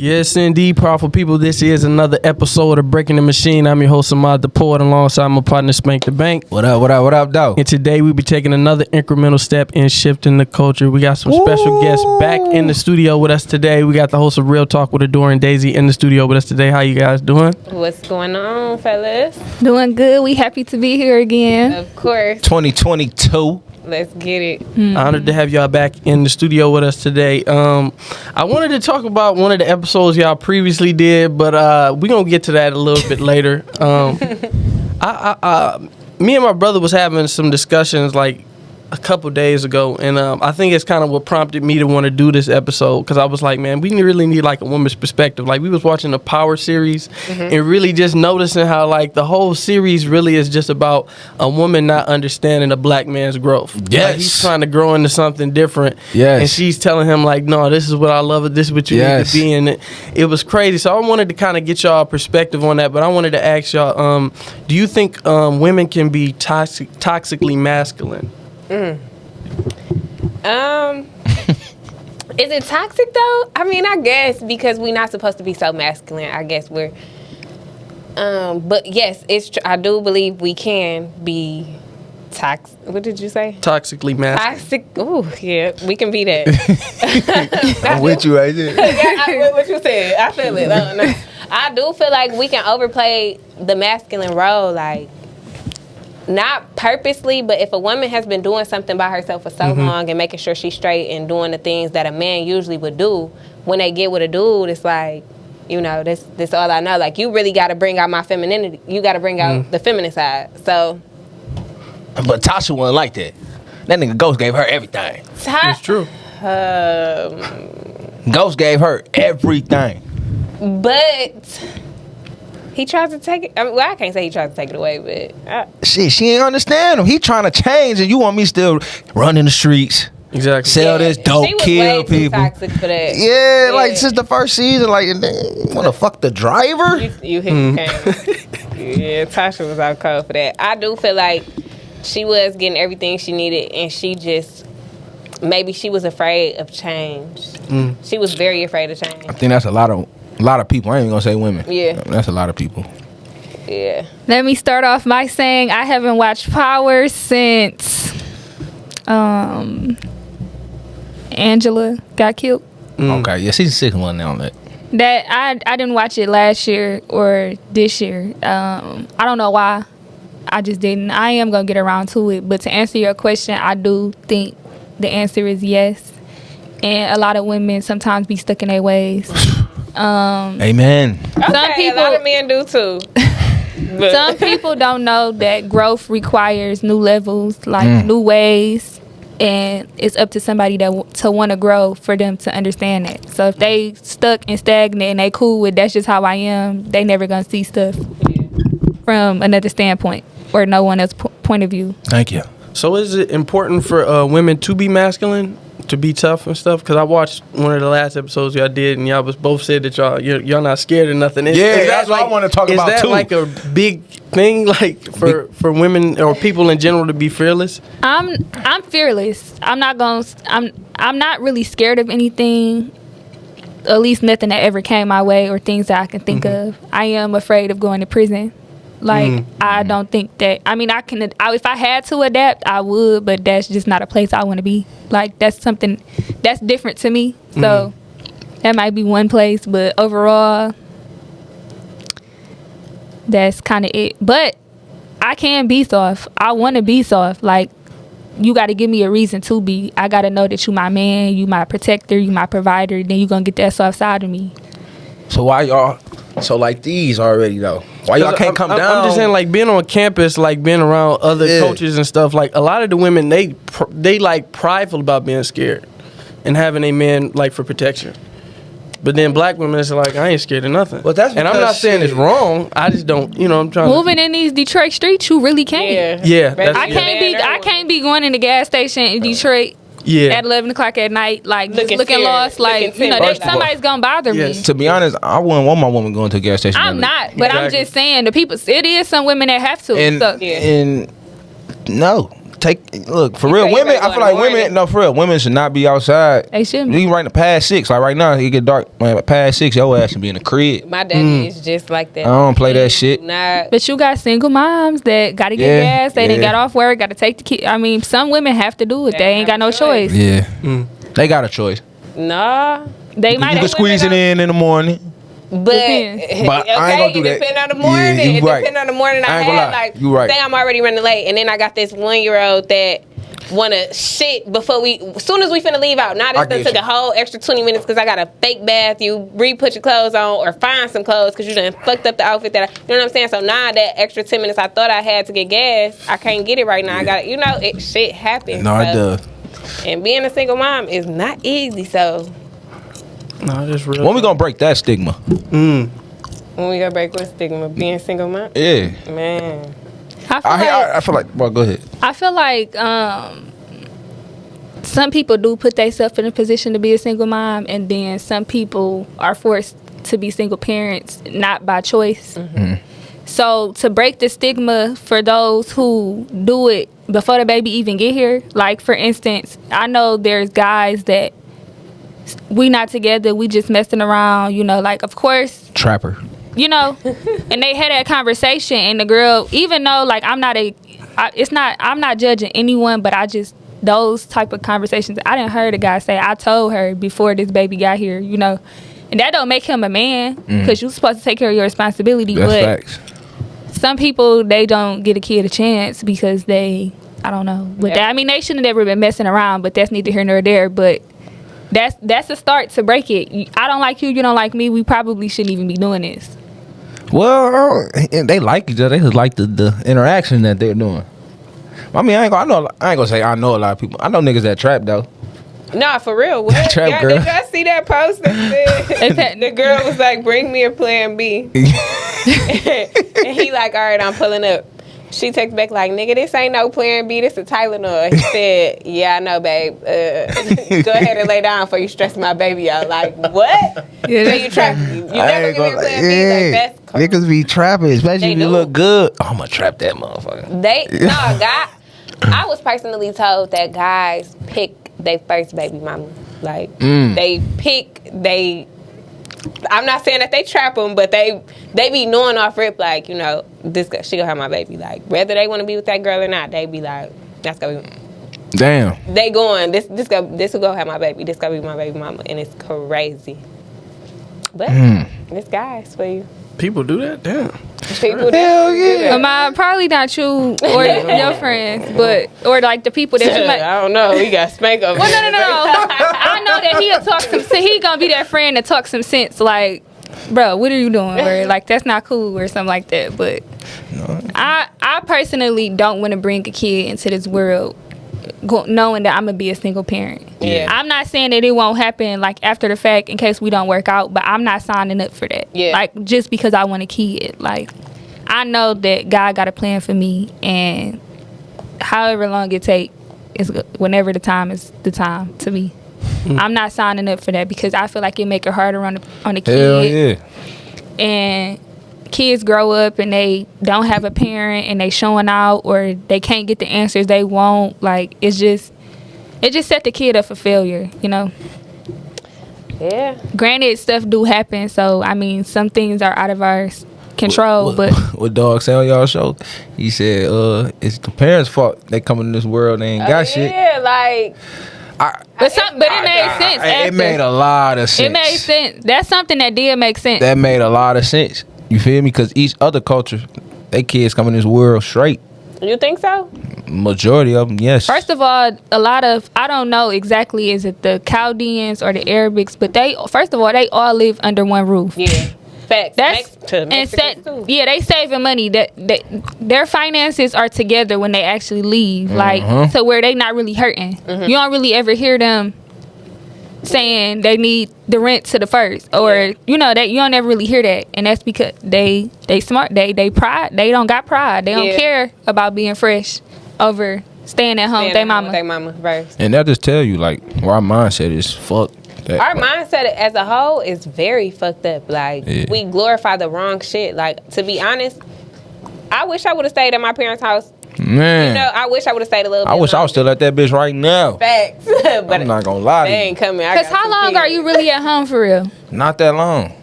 Yes, indeed, powerful people. This is another episode of Breaking the Machine. I'm your host, Ahmad the Poet, alongside my partner, Spank the Bank. What up, dog? And today we'll be taking another incremental step in shifting the culture. We got some special guests back in the studio with us today. We got the host of Real Talk with Adore and Daisy in the studio with us today. How you guys doing? What's going on, fellas? Doing good. We happy to be here again. Of course. 2022. Let's get it. Honored to have y'all back in the studio with us today. I wanted to talk about one of the episodes y'all previously did, but we're going to get to that a little bit later. Me and my brother was having some discussions like a couple days ago, and I think it's kind of what prompted me to want to do this episode, because I was like, man, we really need like a woman's perspective. Like, we was watching the Power series and really just noticing how like the whole series really is just about a woman not understanding a black man's growth. Yes. Like, he's trying to grow into something different. Yes. And she's telling him like, no, this is what I love, this is what you need to be. And it was crazy. So I wanted to kind of get y'all perspective on that, but I wanted to ask y'all, do you think women can be toxically masculine? Is it toxic though? I mean, I guess because we're not supposed to be so masculine. I guess we're. But yes, I do believe we can be toxic. What did you say? Toxically masculine. Toxic. Oh yeah, we can be that. I'm with you right there. What you said? I feel it. I do feel like we can overplay the masculine role, like. Not purposely, but if a woman has been doing something by herself for so long and making sure she's straight and doing the things that a man usually would do, when they get with a dude, it's like, you know, this all I know. Like, you really got to bring out my femininity. You got to bring out the feminine side. So, But Tasha wasn't like that. That nigga Ghost gave her everything. It's true. Ghost gave her everything. But he tried to take it. I mean, well, I can't say he tried to take it away, but She ain't understand him. He trying to change, and you want me still run in the streets, Exactly. sell this dope, she was kill way people. Too toxic for that. Yeah, like since the first season, like, and then you want to fuck the driver? You hit Yeah, Tasha was out cold for that. I do feel like she was getting everything she needed, and she just maybe she was afraid of change. She was very afraid of change. I think that's a lot of people. I ain't even gonna say women. Yeah. That's a lot of people. Yeah. Let me start off by saying I haven't watched Power since Angela got killed. Okay, yeah, season 6 wasn't on that. That I didn't watch it last year or this year. I don't know why. I just didn't. I am gonna get around to it. But to answer your question, I do think the answer is yes. And a lot of women sometimes be stuck in their ways. Amen. Okay, Some people, a lot of men do too. some people don't know that growth requires new levels, like new ways, and it's up to somebody that to want to grow for them to understand that. So if they stuck and stagnant and they cool with that's just how I am, they never gonna see stuff from another standpoint or no one else's point of view. Thank you. So is it important for women to be masculine, to be tough and stuff? Because I watched one of the last episodes y'all did, and y'all was both said that y'all not scared of nothing. Is that's what I want to talk about too. Is that like a big thing, like for women or people in general to be fearless? I'm fearless. I'm not really scared of anything. At least nothing that ever came my way or things that I can think of. I am afraid of going to prison. Like, I don't think that, I mean, if I had to adapt, I would, but that's just not a place I want to be. Like, that's something that's different to me. So, that might be one place, but overall, that's kind of it. But I can be soft. I want to be soft. Like, you got to give me a reason to be. I got to know that you my man, you my protector, you my provider, then you going to get that soft side of me. So why y'all so like these already though? Why y'all can't come down? I'm just saying, like, being on campus, like being around other coaches and stuff, like a lot of the women, they like prideful about being scared and having a man like for protection. But then black women is like, I ain't scared of nothing. Well, that's and I'm not saying it's wrong. I just don't, I'm trying moving in these Detroit streets, you really can't. Yeah. I can't be going in the gas station in Detroit at 11 o'clock at night, like looking lost, like somebody's gonna bother me. To be honest, I wouldn't want my woman going to a gas station. I'm not, but I'm just saying it is some women that have to. And no, look for You real. say you Women, better I go feel in like the women. morning. No, for real, women should not be outside. They shouldn't be. Even right in the past 6, like right now, it get dark. Man, past 6, your ass should be in the crib. My daddy is just like that. I don't play that He shit. Not, But you got single moms that got to get Yeah, gas. They didn't yeah. got off work, got to take the kid. I mean, some women have to do it. They They ain't got have no a choice. choice. Yeah, they got a choice. nah. They You might can have. squeeze it in the morning. But, Depends. But I ain't gonna do it that. depend on the Yeah, morning. you It right. depend on the morning I I ain't gonna had. lie. Like, You right. say I'm already running late, and then I got this 1-year-old that wanna shit before we. As soon as we finna leave out, now I this done get took you. a whole extra 20 minutes because I got a fake bath. You re-put your clothes on or find some clothes because you done fucked up the outfit that you know what I'm saying. So now that extra 10 minutes I thought I had to get gas, I can't get it right now. I got it. Shit happens. No, it So- does. And being a single mom is not easy. So No, just real. When we gonna break that stigma? when we go break with stigma, being single mom, Yeah, man. I feel like. Well, go ahead. I feel like some people do put themselves in a position to be a single mom, and then some people are forced to be single parents, not by choice. So to break the stigma for those who do it before the baby even get here, like for instance, I know there's guys that we not together, we just messing around, you know, like of course, Trapper. you know, and they had that conversation, and the girl, even though like I'm not judging anyone, but I just those type of conversations, I didn't hear the guy say, I told her before this baby got here, you know, and that don't make him a man because you're supposed to take care of your responsibility. That's But facts. some people, they don't get a kid a chance because they, I don't know, but Yeah. I mean they shouldn't have ever been messing around, but that's neither here nor there. But that's a start to break it. I don't like you, you don't like me. We probably shouldn't even be doing this. Well, they like each other. They just like the interaction that they're doing. I mean, I ain't gonna say I know a lot of people. I know niggas that trap though. Nah, for real. What? Trap Y'all, girl. did y'all see that post that said the girl was like, "Bring me a plan B," and he like, "All right, I'm pulling up." She texts back like, "Nigga, this ain't no plan B. This a Tylenol." He said, "Yeah, I know, babe. Go ahead and lay down before you stress my baby out." Like, what? Yeah, So you trap? You never give me a plan B? Like that's crazy. Niggas be trapping, especially They if you do. look good. Oh, I'm gonna trap that motherfucker. I was personally told that guys pick their first baby mama. Like they pick I'm not saying that they trap them, but they be knowing off rip like, you know, she gonna have my baby. Like whether they want to be with that girl or not, they be like, that's gonna be. Damn. They going this will go have my baby. This gonna be my baby mama, and it's crazy. But it's guys for you. People do that? Damn. People Hell do yeah. that. Probably not you or your friends, but or like the people that you might. I don't know. We got spank over. Well, no. I know that he'll talk some. He gonna be that friend that talk some sense. Like, bro, what are you doing? Or like that's not cool or something like that. But I personally don't want to bring a kid into this world knowing that I'm gonna be a single parent. Yeah. I'm not saying that it won't happen like after the fact in case we don't work out, but I'm not signing up for that. Yeah. Like just because I want a kid. Like I know that God got a plan for me, and however long it take is whenever the time is the time to me. I'm not signing up for that because I feel like it make it harder on the kid. Hell yeah. And kids grow up and they don't have a parent and they showing out or they can't get the answers they want. Like it just set the kid up for failure, you know. Yeah. Granted, stuff do happen, so I mean some things are out of our control, but what dog say on y'all show? He said, it's the parents' fault. They come in this world, they ain't got shit. Yeah, like but it made sense. It after. made a lot of sense. It made sense. That's something that did make sense. That made a lot of sense. You feel me? Because each other culture, they kids come in this world straight. you think so? Majority of them, yes. First of all, a lot of, I don't know exactly, is it the Chaldeans or the Arabics, but they all live under one roof. Yeah. Facts. And Mexicans too. yeah, they saving money. Their finances are together when they actually leave, like to where they not really hurting. You don't really ever hear them saying they need the rent to the first, or you know that you don't ever really hear that, and that's because they smart. They pride. They don't got pride. They don't Yeah. care about being fresh over staying at home with their mama. Their mama first. And they'll just tell you, like, where our mindset is fuck. That, Our mindset as a whole is very fucked up. Like Yeah. we glorify the wrong shit. Like to be honest, I wish I would have stayed at my parents' house Man, You know, I wish I would have stayed a little bit. I wish I was still at that bitch right now. Facts. But I'm not gonna lie to they you. ain't coming. Cause how long are you really at home for real? Not that long.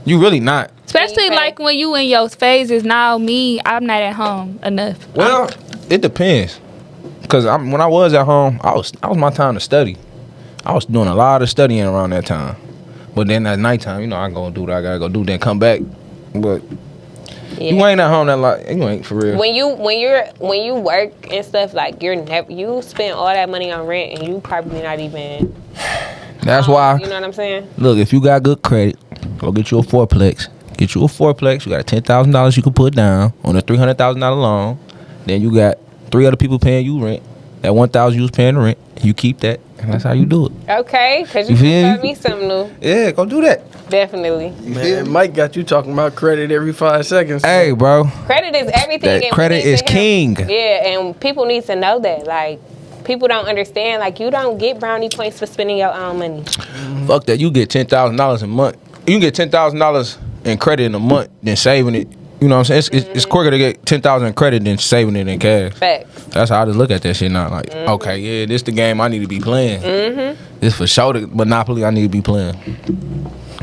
You really not. Especially Okay. like when you in your phases. Now me, I'm not at home enough. Well, it depends. Cause when I was at home, I was my time to study. I was doing a lot of studying around that time. But then at nighttime, you know, I go do what I gotta go do, then come back. But you ain't at home that lot. You ain't for real. When you work and stuff, like you spend all that money on rent and you probably not even. That's why. You know what I'm saying? Look, if you got good credit, go get you a fourplex. Get you a fourplex. You got $10,000 you can put down on a $300,000 loan. Then you got 3 other people paying you rent. That $1,000 you was paying the rent. You keep that, and that's how you do it. Okay, because You you feel can tell me? me something new. Yeah, go do that. Definitely. Man, Mike got you talking about credit every 5 seconds. Hey, bro. Credit is everything. That and credit we need is to hear- king. Yeah, and people need to know that. Like, people don't understand. Like, you don't get brownie points for spending your own money. Fuck that. You get $10,000 a month. You can get $10,000 in credit in a month than saving it. You know what I'm saying? It's quicker to get $10,000 in credit than saving it in cash. Facts. That's how I just look at that shit now. Like, okay, yeah, this the game I need to be playing. This for sure the Monopoly I need to be playing.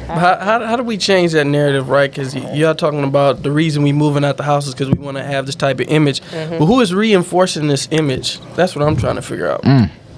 How do we change that narrative, right? Because y'all talking about the reason we moving out the house is because we want to have this type of image. But who is reinforcing this image? That's what I'm trying to figure out.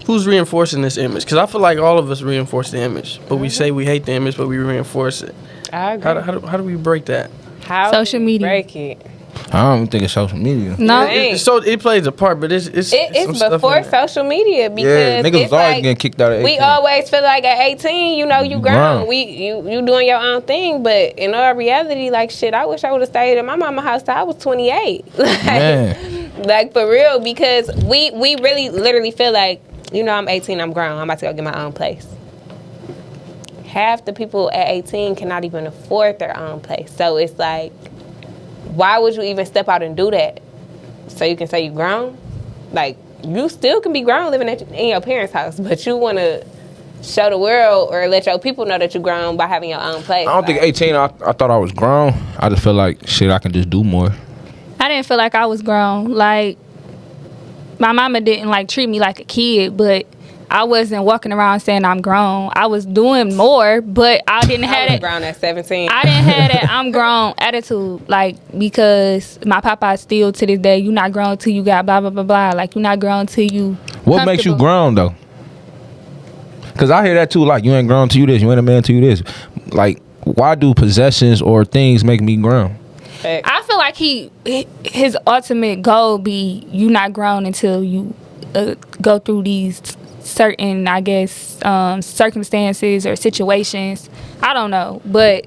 Who's reinforcing this image? Because I feel like all of us reinforce the image, but we say we hate the image, but we reinforce it. I agree. How do we break that? How Social do we media. break it? I don't even think it's social media. No, Right. So it plays a part, but it's It's some stuff before in there. social media Yeah, because niggas it's was always like getting kicked out at 18. we always feel like at 18, you know, you grown. You doing your own thing, but in all reality, like shit, I wish I would have stayed at my mama's house till I was 28. Like, Man. like for real, because we really literally feel like, you know, I'm 18, I'm grown, I'm about to go get my own place. Half the people at 18 cannot even afford their own place. So it's like, why would you even step out and do that? So you can say you grown? Like, you still can be grown living in your parents' house, but you want to show the world or let your people know that you're grown by having your own place. I don't think 18, I thought I was grown. I just feel like, shit, I can just do more. I didn't feel like I was grown. Like, my mama didn't like treat me like a kid, but I wasn't walking around saying I'm grown. I was doing more, but I didn't I have was it. grown at 17. I didn't have that I'm grown attitude, like, because my papa still to this day, you not grown till you got blah, blah, blah, blah. Like, you not grown till you What makes you comfortable. grown, though? Because I hear that, too. Like, you ain't grown till you this. You ain't a man till you this. Like, why do possessions or things make me grown? I feel like his ultimate goal be you not grown until you go through these certain, I guess, circumstances or situations. I don't know, but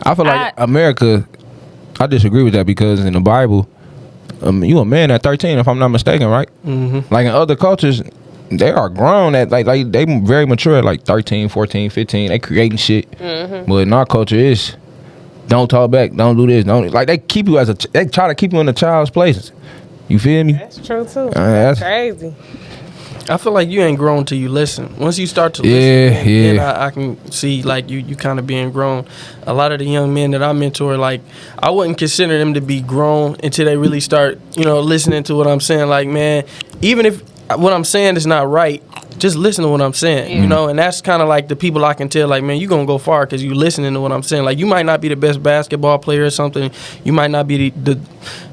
I feel like America, I disagree with that because in the Bible, you a man at 13, if I'm not mistaken, right? Mm-hmm. Like in other cultures, they are grown at, like they very mature at like 13, 14, 15. They creating shit. Mm-hmm. But in our culture, it's don't talk back, don't do this, don't. Like they keep you they try to keep you in the child's places. You feel me? That's true, too. That's Crazy. I feel like you ain't grown till you listen. Once you start to Yeah, listen, yeah. then I can see like you kind of being grown. A lot of the young men that I mentor, like I wouldn't consider them to be grown until they really start, listening to what I'm saying. Like, man, even if what I'm saying is not right, just listen to what I'm saying, and that's kind of like the people I can tell, like, man, you gonna go far because you listening to what I'm saying. Like, you might not be the best basketball player or something. You might not be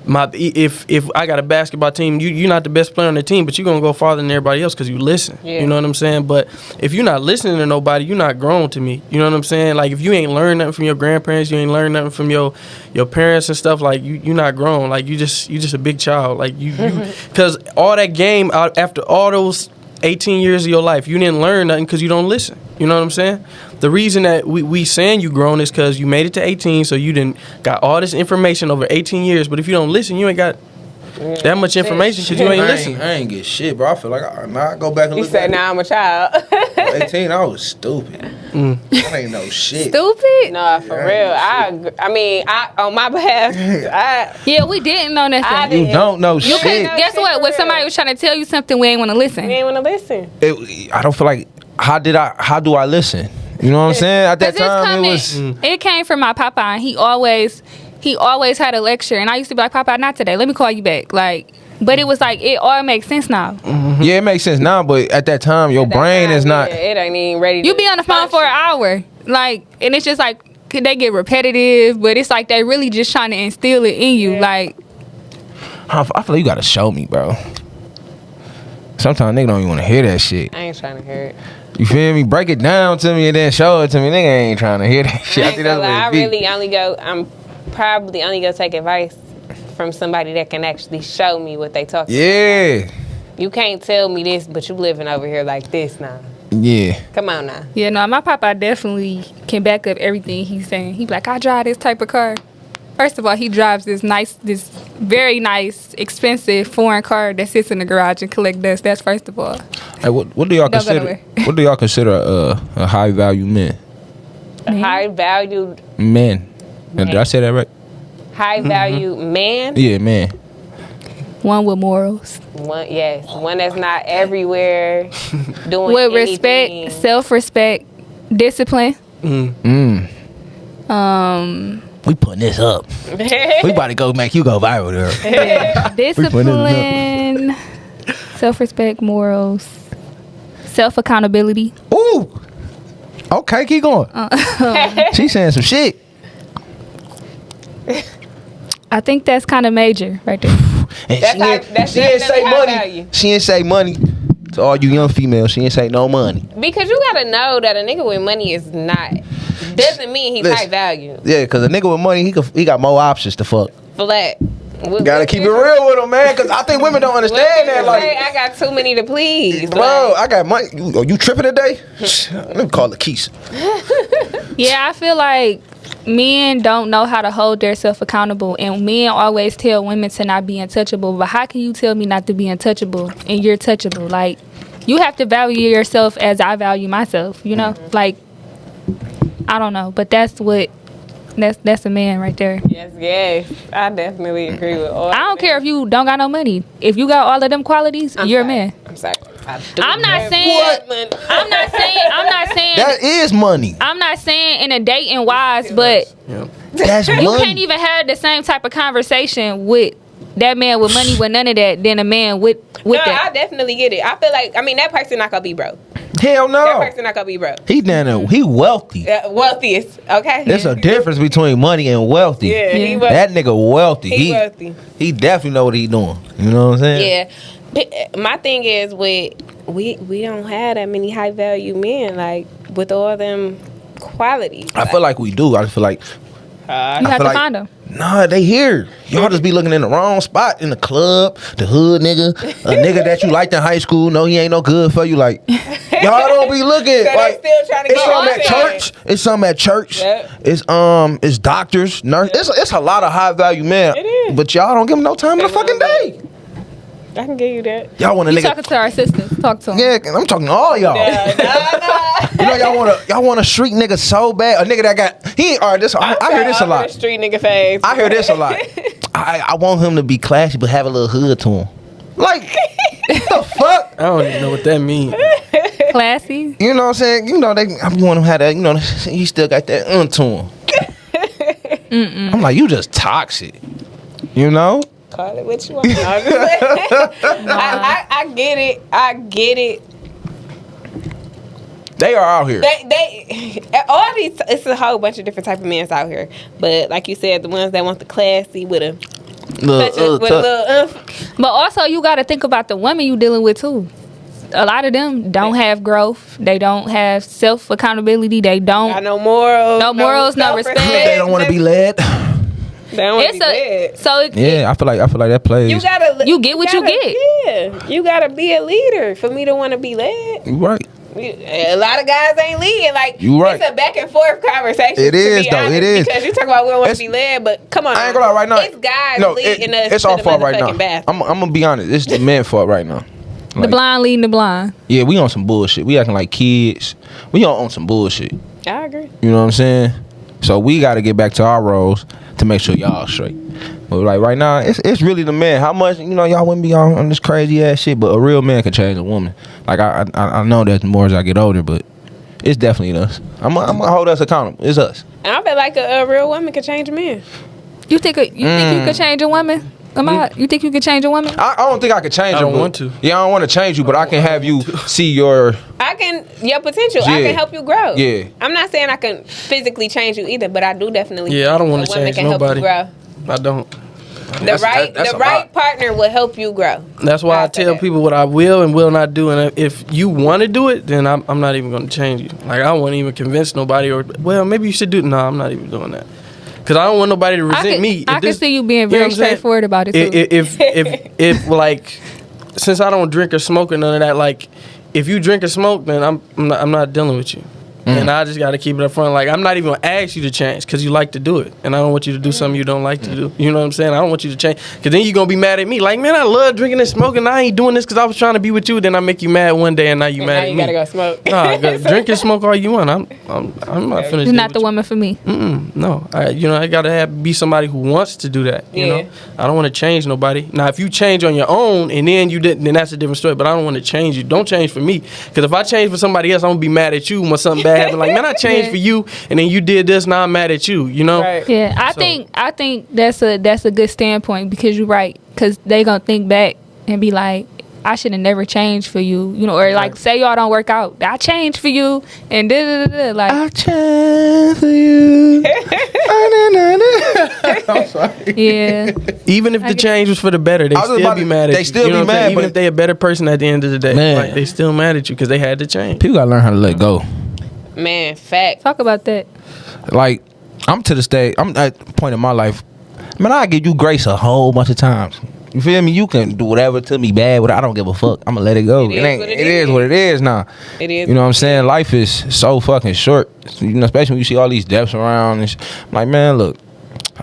if I got a basketball team, you're not the best player on the team, but you're gonna go farther than everybody else because you listen. Yeah. You know what I'm saying? But if you're not listening to nobody, you're not grown to me. You know what I'm saying? Like, if you ain't learned nothing from your grandparents, you ain't learned nothing from your parents and stuff, like you're not grown. Like you just a big child. Like you because all that game out after all those 18 years of your life, you didn't learn nothing because you don't listen. You know what I'm saying? The reason that we saying you grown is because you made it to 18, so you didn't got all this information over 18 years. But if you don't llisten, you ain't got that much information because you ain't listening. I ain't get shit, bro. I feel like I go back and You look said, at now I'm a child. 18, I was stupid. I ain't know shit. stupid. No, for real. I mean, on my behalf, Yeah, we didn't know nothing. I You didn't. don't know You shit. can't know Guess shit what? for When real. somebody was trying to tell you something, we ain't want to listen. You ain't want to listen. I don't feel like how do I listen? You know what I'm saying? At that Cause time, it was. it came from my papa, and he always he always had a lecture, and I used to be like, Papa, not today. Let me call you back. Like, but it was like it all makes sense now. Yeah, it makes sense now, but at that time, your brain is not. Yeah, it ain't even ready. You be on the phone for an hour, like, and it's just like could they get repetitive, but it's like they really just trying to instill it in you, like. I feel like you gotta show me, bro. Sometimes nigga don't even want to hear that shit. I ain't trying to hear it. You feel me? Break it down to me and then show it to me. Nigga ain't trying to hear that shit. I think that's what I it be. really only go. I'm probably only gonna take advice from somebody that can actually show me what they talking. Yeah. You can't tell me this, but you living over here like this now. Yeah. Come on now. Yeah, no, my papa definitely can back up everything he's saying. He be like, I drive this type of car. First of all, he drives this very nice, expensive foreign car that sits in the garage and collect dust. That's first of all. Hey, what do y'all Don't go consider? nowhere. What do y'all consider a high value man? A high valued, Man. Did I say that right? high value man. Yeah, man. One with morals. One, yes, one that's not everywhere doing With anything. respect, self-respect, discipline. We putting this up. We about to go make you go viral there. Discipline, self-respect, morals, self-accountability. Ooh. Okay, keep going. She's saying some shit. I think that's kind of major right there. And That's definitely high value. She didn't say money. To all you young females, she didn't say no money. Because you gotta know that a nigga with money is not doesn't mean he's Listen. high value. Yeah, because a nigga with money, he got more options to fuck. Flat. Gotta keep it real with him, man, because I think women don't understand that. Like, I got too many to please. bro, I got money. You tripping today? Let me call the Keisha. Yeah, I feel like men don't know how to hold themselves accountable, and men always tell women to not be untouchable. But how can you tell me not to be untouchable and you're touchable? Like, you have to value yourself as I value myself. You know, like, I don't know, but that's a man right there. Yes, I definitely agree with all. I don't care if you don't got no money. If you got all of them qualities, you're a man. I'm sorry. I'm not saying. I'm not saying. That is money. I'm not saying in a dating wise, but That's you money. can't even have the same type of conversation with that man with money with none of that than a man with No, I that. definitely get it. I feel like that person not gonna be broke. Hell That no. person not gonna be broke. He down there. He wealthy. Wealthiest, okay? There's a difference between money and wealthy. Yeah, he Yeah. wealthy. That nigga wealthy. He wealthy. He definitely know what he doing. You know what I'm saying? Yeah. But my thing is we don't have that many high value men like with all them qualities. I feel like we do. I just feel like You have to find them. nah, they here. Y'all just be looking in the wrong spot in the club, the hood nigga, a nigga that you liked in high school. No, he ain't no good for you. Like y'all don't be looking. So like, they still trying to it's get something on at there. church. It's something at church. Yep. It's doctors, nurses. It's a lot of high value men. It is. But y'all don't give them no time in the fucking day. I can give you that. Y'all want a You nigga. talking to our sisters? Talk to them. Yeah, I'm talking to all y'all. You know y'all want a street nigga so bad. A nigga that got all right. I hear this a lot. Street nigga phase. I hear this a lot. I want him to be classy but have a little hood to him. Like the fuck? I don't even know what that means. Classy. You know what I'm saying? You know I want him to have that. You know he still got that to him. I'm like, you just toxic. You know? Call it what you want. I get it. I get it. They are out here. They all these. It's a whole bunch of different type of men out here. But like you said, the ones that want the classy with a little. But also, you got to think about the women you dealing with too. A lot of them don't have growth. They don't have self accountability. They don't. Got no morals. No morals, no self-respect. respect. They don't want to be led. They don't want to It's be led. so Yeah, I feel like that plays. You gotta. You get what you get. Yeah, you gotta be a leader for me to want to be led. You right. A lot of guys ain't leading. Like You right. It's a back and forth conversation. It to is, be though. honest, It is. because you talk about we don't want It's- to be led, but come on. I ain't gonna lie right now. It's guys leading us. it's to our the fault right now. motherfucking bathroom. I'm gonna be honest. It's the men's fault right now. The Like, blind leading the blind. yeah, we on some bullshit. We acting like kids. We on some bullshit. I agree. You know what I'm saying? So we got to get back to our roles to make sure y'all straight. But like right now, it's really the man. How much y'all wouldn't be on this crazy ass shit, but a real man can change a woman. Like I know that more as I get older, but it's definitely us. I'm gonna hold us accountable. It's us. And I feel like a real woman can change a man. You think you could change a woman? You think you could change a woman? I don't think I could change I you. don't want to. Yeah, I don't want to change you, but I can have you see your. Your potential. I Yeah. can help you grow. Yeah. I'm not saying I can physically change you either, but I do definitely. Yeah, I don't want want to change nobody. I don't. The right a right lot. partner will help you grow. That's why I I'll say tell that. people what I will and will not do. And if you want to do it, then I'm not even going to change you. Like, I won't even convince nobody or, well, maybe you should do it. No, I'm not even doing that. Because I don't want nobody to resent me. I can see you being know very what I'm saying? straightforward about it, too. If like, since I don't drink or smoke or none of that, like, if you drink or smoke, then I'm not dealing with you. And I just got to keep it up front. Like, I'm not even going to ask you to change because you like to do it. And I don't want you to do something you don't like to do. You know what I'm saying? I don't want you to change. Because then you're going to be mad at me. Like, man, I love drinking and smoking. I ain't doing this because I was trying to be with you. Then I make you mad one day and now you mad at me. Now you gotta go smoke. Nah, go drink and smoke all you want. I'm not finished. You're not the woman for me. No, I gotta be somebody who wants to do that. You know, I don't want to change nobody. Now, if you change on your own and then you didn't, then that's a different story. But I don't want to change you. Don't change for me, because if I change for somebody else, I'm gonna be mad at you when something bad happens. Like, man, I changed for you, and then you did this. Now I'm mad at you. You know? Right. Yeah, I think that's a good standpoint, because you're right. Because they gonna think back and be like, I should have never changed for you, you know, or like say y'all don't work out, I changed for you, and like I changed for you. I'm sorry. yeah. Even if the change was for the better, they I was still about be to- mad at they you. still You know be what I'm saying? mad, Even but- if they a better person at the end of the day, Man. like, they still mad at you because they had to change. People gotta learn how to let go. Man, fact. Talk about that. Like, I'm to the stage. I'm at the point in my life. Man, I give you grace a whole bunch of times. You feel me? You can do whatever to me bad, but I don't give a fuck. I'm gonna let it go. It is what it It is is. what it is now. It is. You know what I'm saying? Life is so fucking short. You know, especially when you see all these deaths around. And I'm like, man, look.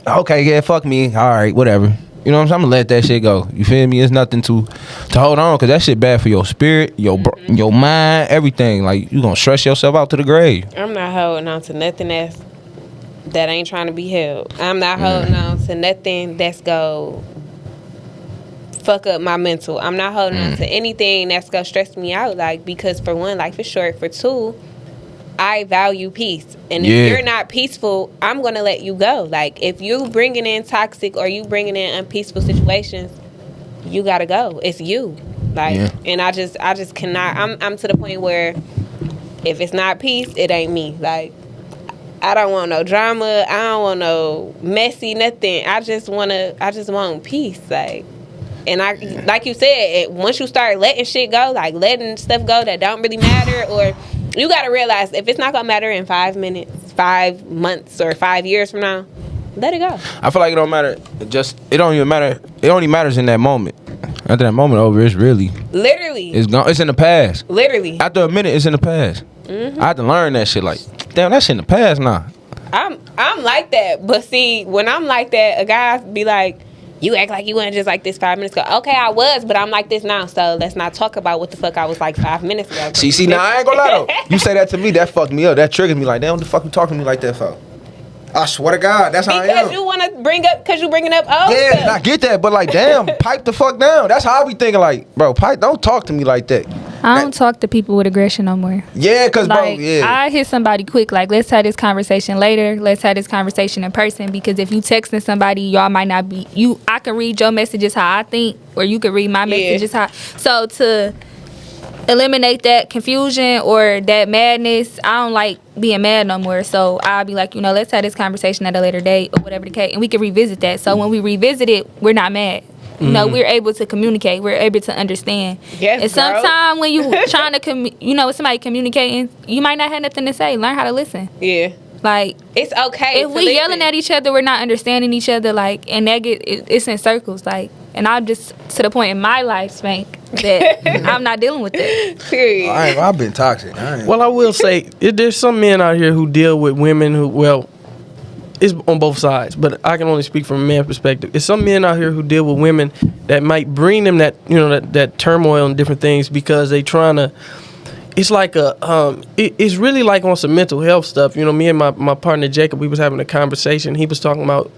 Okay, yeah, fuck me. All right, whatever. You know what I'm saying? I'm gonna let that shit go. You feel me? It's nothing to hold on, because that shit bad for your spirit, your mind, everything. Like, you gonna stress yourself out to the grave. I'm not holding on to nothing that ain't trying to be held. I'm not holding on to nothing that's go fuck up my mental. I'm not holding on to anything that's gonna stress me out. Like, because for one, life is short. For two, I value peace. And if you're not peaceful, I'm going to let you go. Like, if you bringing in toxic or you bringing in unpeaceful situations, you got to go. It's you. Like, and I just cannot. I'm to the point where if it's not peace, it ain't me. Like, I don't want no drama. I don't want no messy nothing. I just want peace. Like, and I, like you said, once you start letting shit go, like letting stuff go that don't really matter, or you got to realize if it's not going to matter in 5 minutes, 5 months, or 5 years from now, let it go. I feel like it don't matter. It don't even matter. It only matters in that moment. After that moment over, it's really Literally. it's gone. It's in the past. Literally. After a minute, it's in the past. I had to learn that shit. Like, damn, that shit in the past now. I'm like that. But see, when I'm like that, a guy be like, you act like you weren't just like this 5 minutes ago. Okay, I was, but I'm like this now. So let's not talk about what the fuck I was like 5 minutes ago. See, now I ain't gonna lie though. You say that to me, that fucked me up. That triggered me. Like, damn, what the fuck you talking to me like that for? I swear to God, that's how I am. Because you want to bring up, because you bringing up old Yeah, stuff. and I get that, but like, damn, pipe the fuck down. That's how I be thinking. Like, bro, pipe, don't talk to me like that. I don't talk to people with aggression no more. Yeah, cause Like, bro, yeah. I hit somebody quick. Like, let's have this conversation later. Let's have this conversation in person. Because if you texting somebody, y'all might not be. I can read your messages how I think, or you can read my messages how. So to eliminate that confusion or that madness, I don't like being mad no more. So I'll be like, let's have this conversation at a later date or whatever the case, and we can revisit that. So when we revisit it, we're not mad. We're able to communicate. We're able to understand. Yes, and sometimes when you trying to, with somebody communicating, you might not have nothing to say. Learn how to listen. Yeah. Like, it's okay. if we yelling at each other, we're not understanding each other. Like, and it's in circles. Like, and I'm just to the point in my life, Spank, that I'm not dealing with it. Period. I've been toxic. Well, I will say there's some men out here who deal with women who, well, it's on both sides, but I can only speak from a man's perspective. There's some men out here who deal with women that might bring them that that turmoil and different things because they trying to. It's like it's really like on some mental health stuff. Me and my partner Jacob, we was having a conversation. He was talking about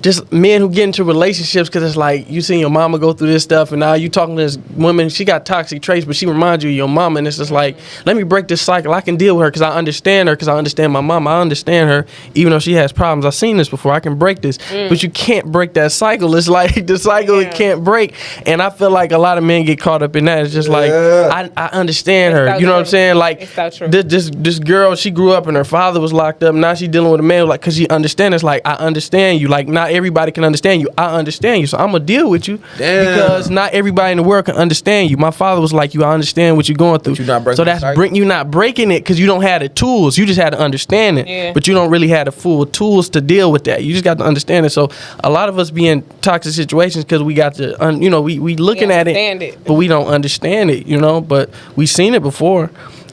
just men who get into relationships because it's like you seen your mama go through this stuff and now you talking to this woman, she got toxic traits, but she reminds you of your mama, and it's just like, let me break this cycle. I can deal with her because I understand her, because I understand my mama. I understand her even though she has problems. I've seen this before. I can break this. But you can't break that cycle. It's like the cycle it can't break. And I feel like a lot of men get caught up in that. It's just like, I understand her. So You know what I'm true. saying? Like, It's so true. this girl, she grew up and her father was locked up. Now she dealing with a man, like, because she understands. It's like, I understand you. Like, not everybody can understand you. I understand you. So I'm going to deal with you. Damn. Because not everybody in the world can understand you. My father was like you. I understand what you're going through. you not breaking So the that's cycle? you not breaking it because you don't have the tools. You just had to understand it. Yeah. But you don't really have the full tools to deal with that. You just got to understand it. So a lot of us be in toxic situations because we got to, we looking at understand it. but we don't understand it, but we seen it before.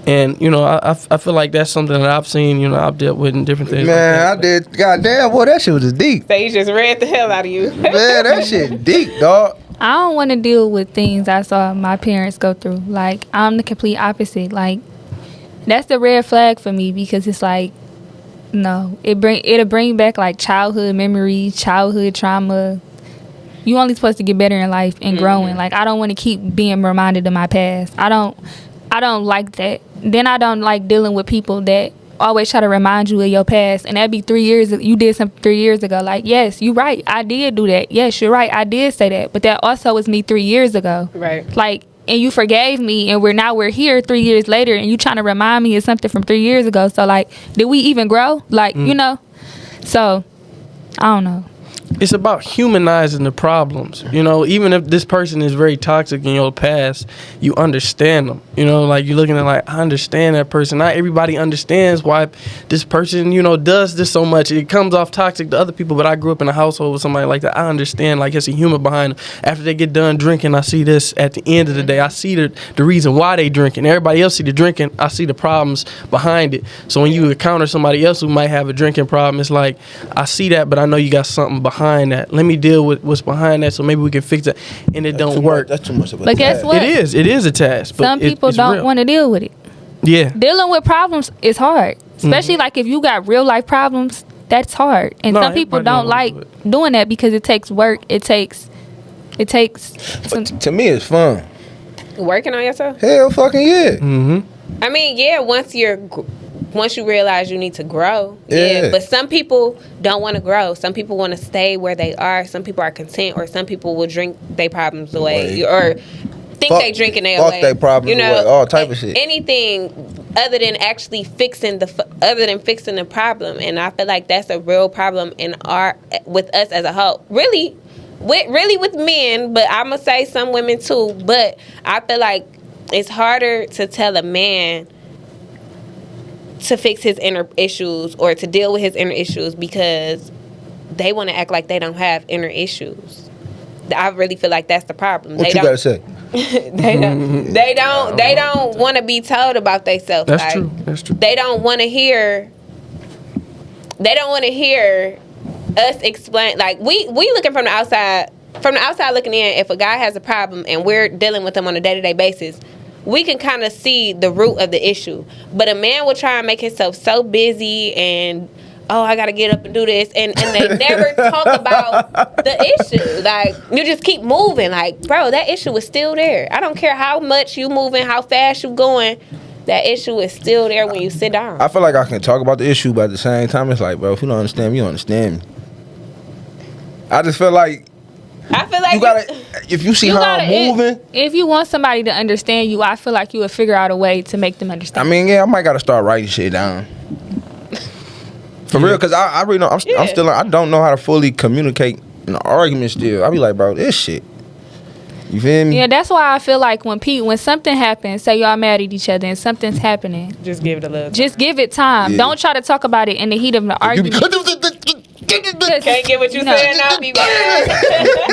And, I feel like that's something that I've seen, I've dealt with in different things. Man, I like that. did. Goddamn, boy, that shit was deep. So you just read the hell out of you. Man, that shit deep, dog. I don't want to deal with things I saw my parents go through. Like, I'm the complete opposite. Like, that's the red flag for me, because it's like, no, it'll bring back like childhood memories, childhood trauma. You only supposed to get better in life and growing. Like, I don't want to keep being reminded of my past. I don't like that. Then I don't like dealing with people that always try to remind you of your past, and that'd be 3 years. You did something 3 years ago. Like, yes, you're right. I did do that. Yes, you're right. I did say that, but that also was me 3 years ago. Right. Like, and you forgave me, and we're here 3 years later, and you trying to remind me of something from 3 years ago. So like, did we even grow? Like, So I don't know. It's about humanizing the problems. Even if this person is very toxic in your past, you understand them. Like, you're looking at like, I understand that person. Not everybody understands why this person, does this so much. It comes off toxic to other people, but I grew up in a household with somebody like that. I understand, like, it's a human behind them. After they get done drinking, I see this at the end of the day. I see the reason why they drinking. Everybody else see the drinking. I see the problems behind it. So when you encounter somebody else who might have a drinking problem, it's like, I see that, but I know you got something behind that. Let me deal with what's behind that, so maybe we can fix it. And it don't work. That's too much of a But guess task. what? It is a task. But Some people it's don't real. want to deal with it. Yeah. Dealing with problems is hard, especially like if you got real life problems. That's hard, and No, some people everybody don't like don't wanna doing that because it takes work. It takes some, But to me, it's fun. Working on yourself? Hell fucking yeah. Mm-hmm. I mean, yeah, once you realize you need to grow, Yeah. But some people don't want to grow. Some people want to stay where they are. Some people are content, or some people will drink their problems away, or think Fuck- they drinking their fuck away. they problems away, all type of shit. Anything other than actually fixing the problem, and I feel like that's a real problem with us as a whole. Really with men, but I'm gonna say some women too. But I feel like it's harder to tell a man to fix his inner issues or to deal with his inner issues because they want to act like they don't have inner issues. I really feel like that's the problem. What They you don't, gotta say? they don't want to be told about themselves. That's true. That's true. They don't want to hear us explain. Like, we looking from the outside looking in. If a guy has a problem and we're dealing with him on a day-to-day basis, we can kind of see the root of the issue. But a man will try and make himself so busy and, oh, I got to get up and do this. And they never talk about the issue. Like, you just keep moving. Like, bro, that issue is still there. I don't care how much you moving, how fast you going. That issue is still there when you sit down. I feel like I can talk about the issue, but at the same time, it's like, bro, if you don't understand me, you don't understand me. I just feel like you gotta, if you see how I'm moving. If you want somebody to understand you, I feel like you would figure out a way to make them understand. I mean, yeah, I might gotta start writing shit down. For real, because I really know, I'm still, I don't know how to fully communicate in an argument still. I be like, bro, this shit. You feel me? Yeah, that's why I feel like when something happens, say y'all mad at each other and something's happening, Just give it a little. just give it time. Yeah. Don't try to talk about it in the heat of the argument. Can't get what you No. saying now, be mad.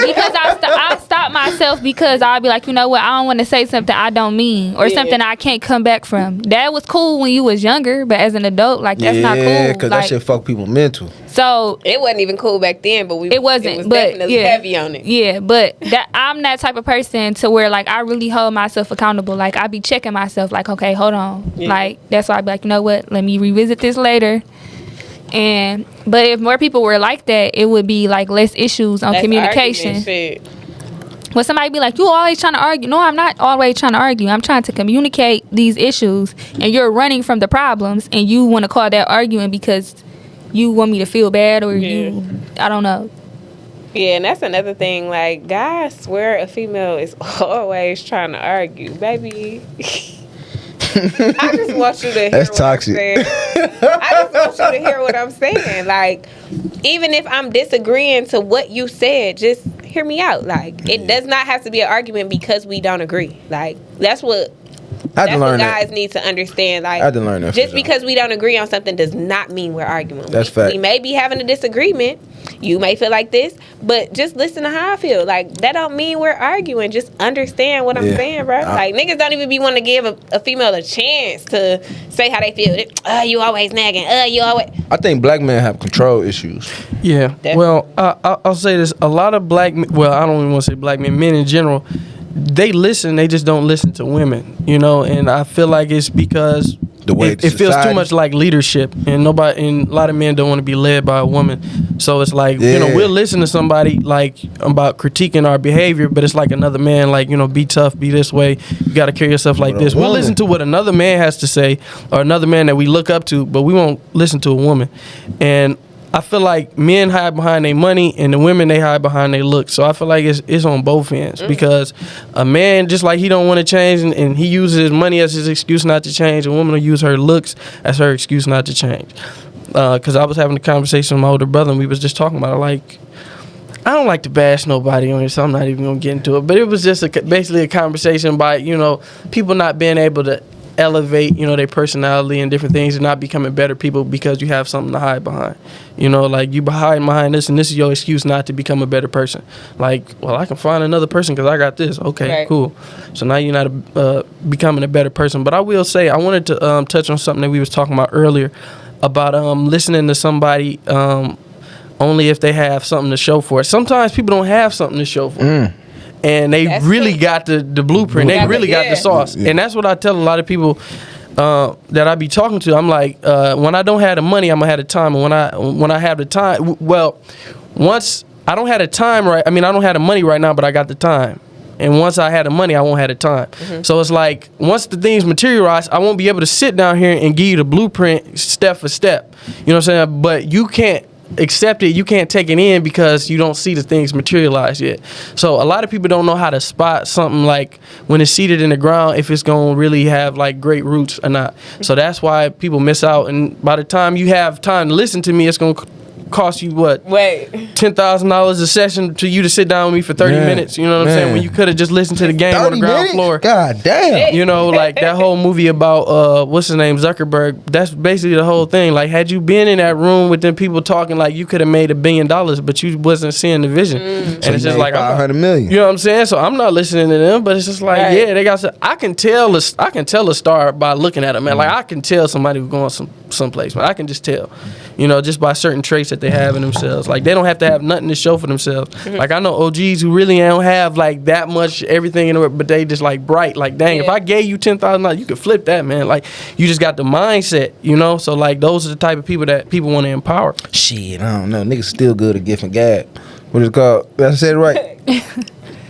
Because I stop myself because I'll be like, you know what, I don't want to say something I don't mean or Yeah. something I can't come back from. That was cool when you was younger, but as an adult, like, that's not Yeah, cool. because Like, that shit fuck people mental. so It wasn't even cool back then, but it wasn't, It was but definitely yeah, heavy on it. Yeah, but that I'm that type of person to where, like, I really hold myself accountable. Like, I be checking myself, like, okay, hold on. Yeah. Like, that's why I be like, you know what? Let me revisit this later. But if more people were like that, it would be like less issues on That's communication. argument shit. When somebody be like, you always trying to argue. No, I'm not always trying to argue. I'm trying to communicate these issues, and you're running from the problems, and you want to call that arguing because you want me to feel bad, or I don't know. Yeah, and that's another thing. Like, guys swear a female is always trying to argue. Baby, I just want you to hear That's what toxic. I'm saying. I just want you to hear what I'm saying. Like, even if I'm disagreeing to what you said, just hear me out. Like, it does not have to be an argument because we don't agree. Like, that's what I had to learn guys that. need to understand. Like, I had to learn that. just because we don't agree on something does not mean we're arguing. That's fact. We may be having a disagreement. You may feel like this, but just listen to how I feel. Like, that don't mean we're arguing. Just understand what I'm saying, bro. Like, niggas don't even be wanting to give a female a chance to say how they feel. You always nagging. You always. I think black men have control issues. Yeah. Definitely. Well, I'll say this: a lot of black men, well, I don't even want to say black men in general, they listen. They just don't listen to women, you know. And I feel like it's because The way it feels too society- much like leadership, and a lot of men don't want to be led by a woman. So it's like, you know, Yeah. we'll listen to somebody like about critiquing our behavior, but it's like another man, like, you know, be tough, be this way. You got to carry yourself like But a this. We'll woman- listen to what another man has to say, or another man that we look up to, but we won't listen to a woman. And I feel like men hide behind their money, and the women, they hide behind their looks. So I feel like it's on both ends, because a man, just like he don't want to change, and he uses his money as his excuse not to change, a woman will use her looks as her excuse not to change. Because I was having a conversation with my older brother, and we was just talking about it. Like, I don't like to bash nobody on here, so I'm not even gonna get into it. But it was just basically a conversation by, you know, people not being able to elevate, you know, their personality and different things, and not becoming better people because you have something to hide behind. You know, like, you hiding behind this, and this is your excuse not to become a better person. Like, well, I can find another person because I got this. Okay, Right. cool. So now you're not becoming a better person. But I will say, I wanted to touch on something that we was talking about earlier about listening to somebody only if they have something to show for it. Sometimes people don't have something to show for it. And they That's really true. got the blueprint. They really got the sauce. Yeah. And that's what I tell a lot of people that I be talking to. I'm like, when I don't have the money, I'm going to have the time. And when I have the time, well, once I don't have the time, right? I mean, I don't have the money right now, but I got the time. And once I had the money, I won't have the time. So it's like, once the things materialize, I won't be able to sit down here and give you the blueprint step for step. You know what I'm saying? But you can't accept it, you can't take it in because you don't see the things materialize yet. So a lot of people don't know how to spot something like when it's seated in the ground, if it's going to really have like great roots or not. So that's why people miss out. And by the time you have time to listen to me, it's going to cost you what? Wait. $10,000 a session to you to sit down with me for 30 Man, minutes. You know what I'm saying? man. When you could have just listened to the game on the 30 ground minutes? floor. God damn. You know, like that whole movie about what's his name, Zuckerberg. That's basically the whole thing. Like, had you been in that room with them people talking, like, you could have made $1 billion, but you wasn't seeing the vision. And So it's you just made like, I'm not- 500 million. you know what I'm saying? So I'm not listening to them, but it's just like, Right. yeah, they got. I can tell a star by looking at them, man. Like, I can tell somebody who's going someplace, man. I can just tell, you know, just by certain traits that they have in themselves. Like, they don't have to have nothing to show for themselves. Like, I know OGs who really don't have like that much everything in it, but they just like bright. Like, dang, if Yeah. I gave you $10,000, you could flip that, man. Like, you just got the mindset, you know. So like, those are the type of people that people want to empower. Shit, I don't know. Niggas still good at giving gab. What is it called? Did I say it right?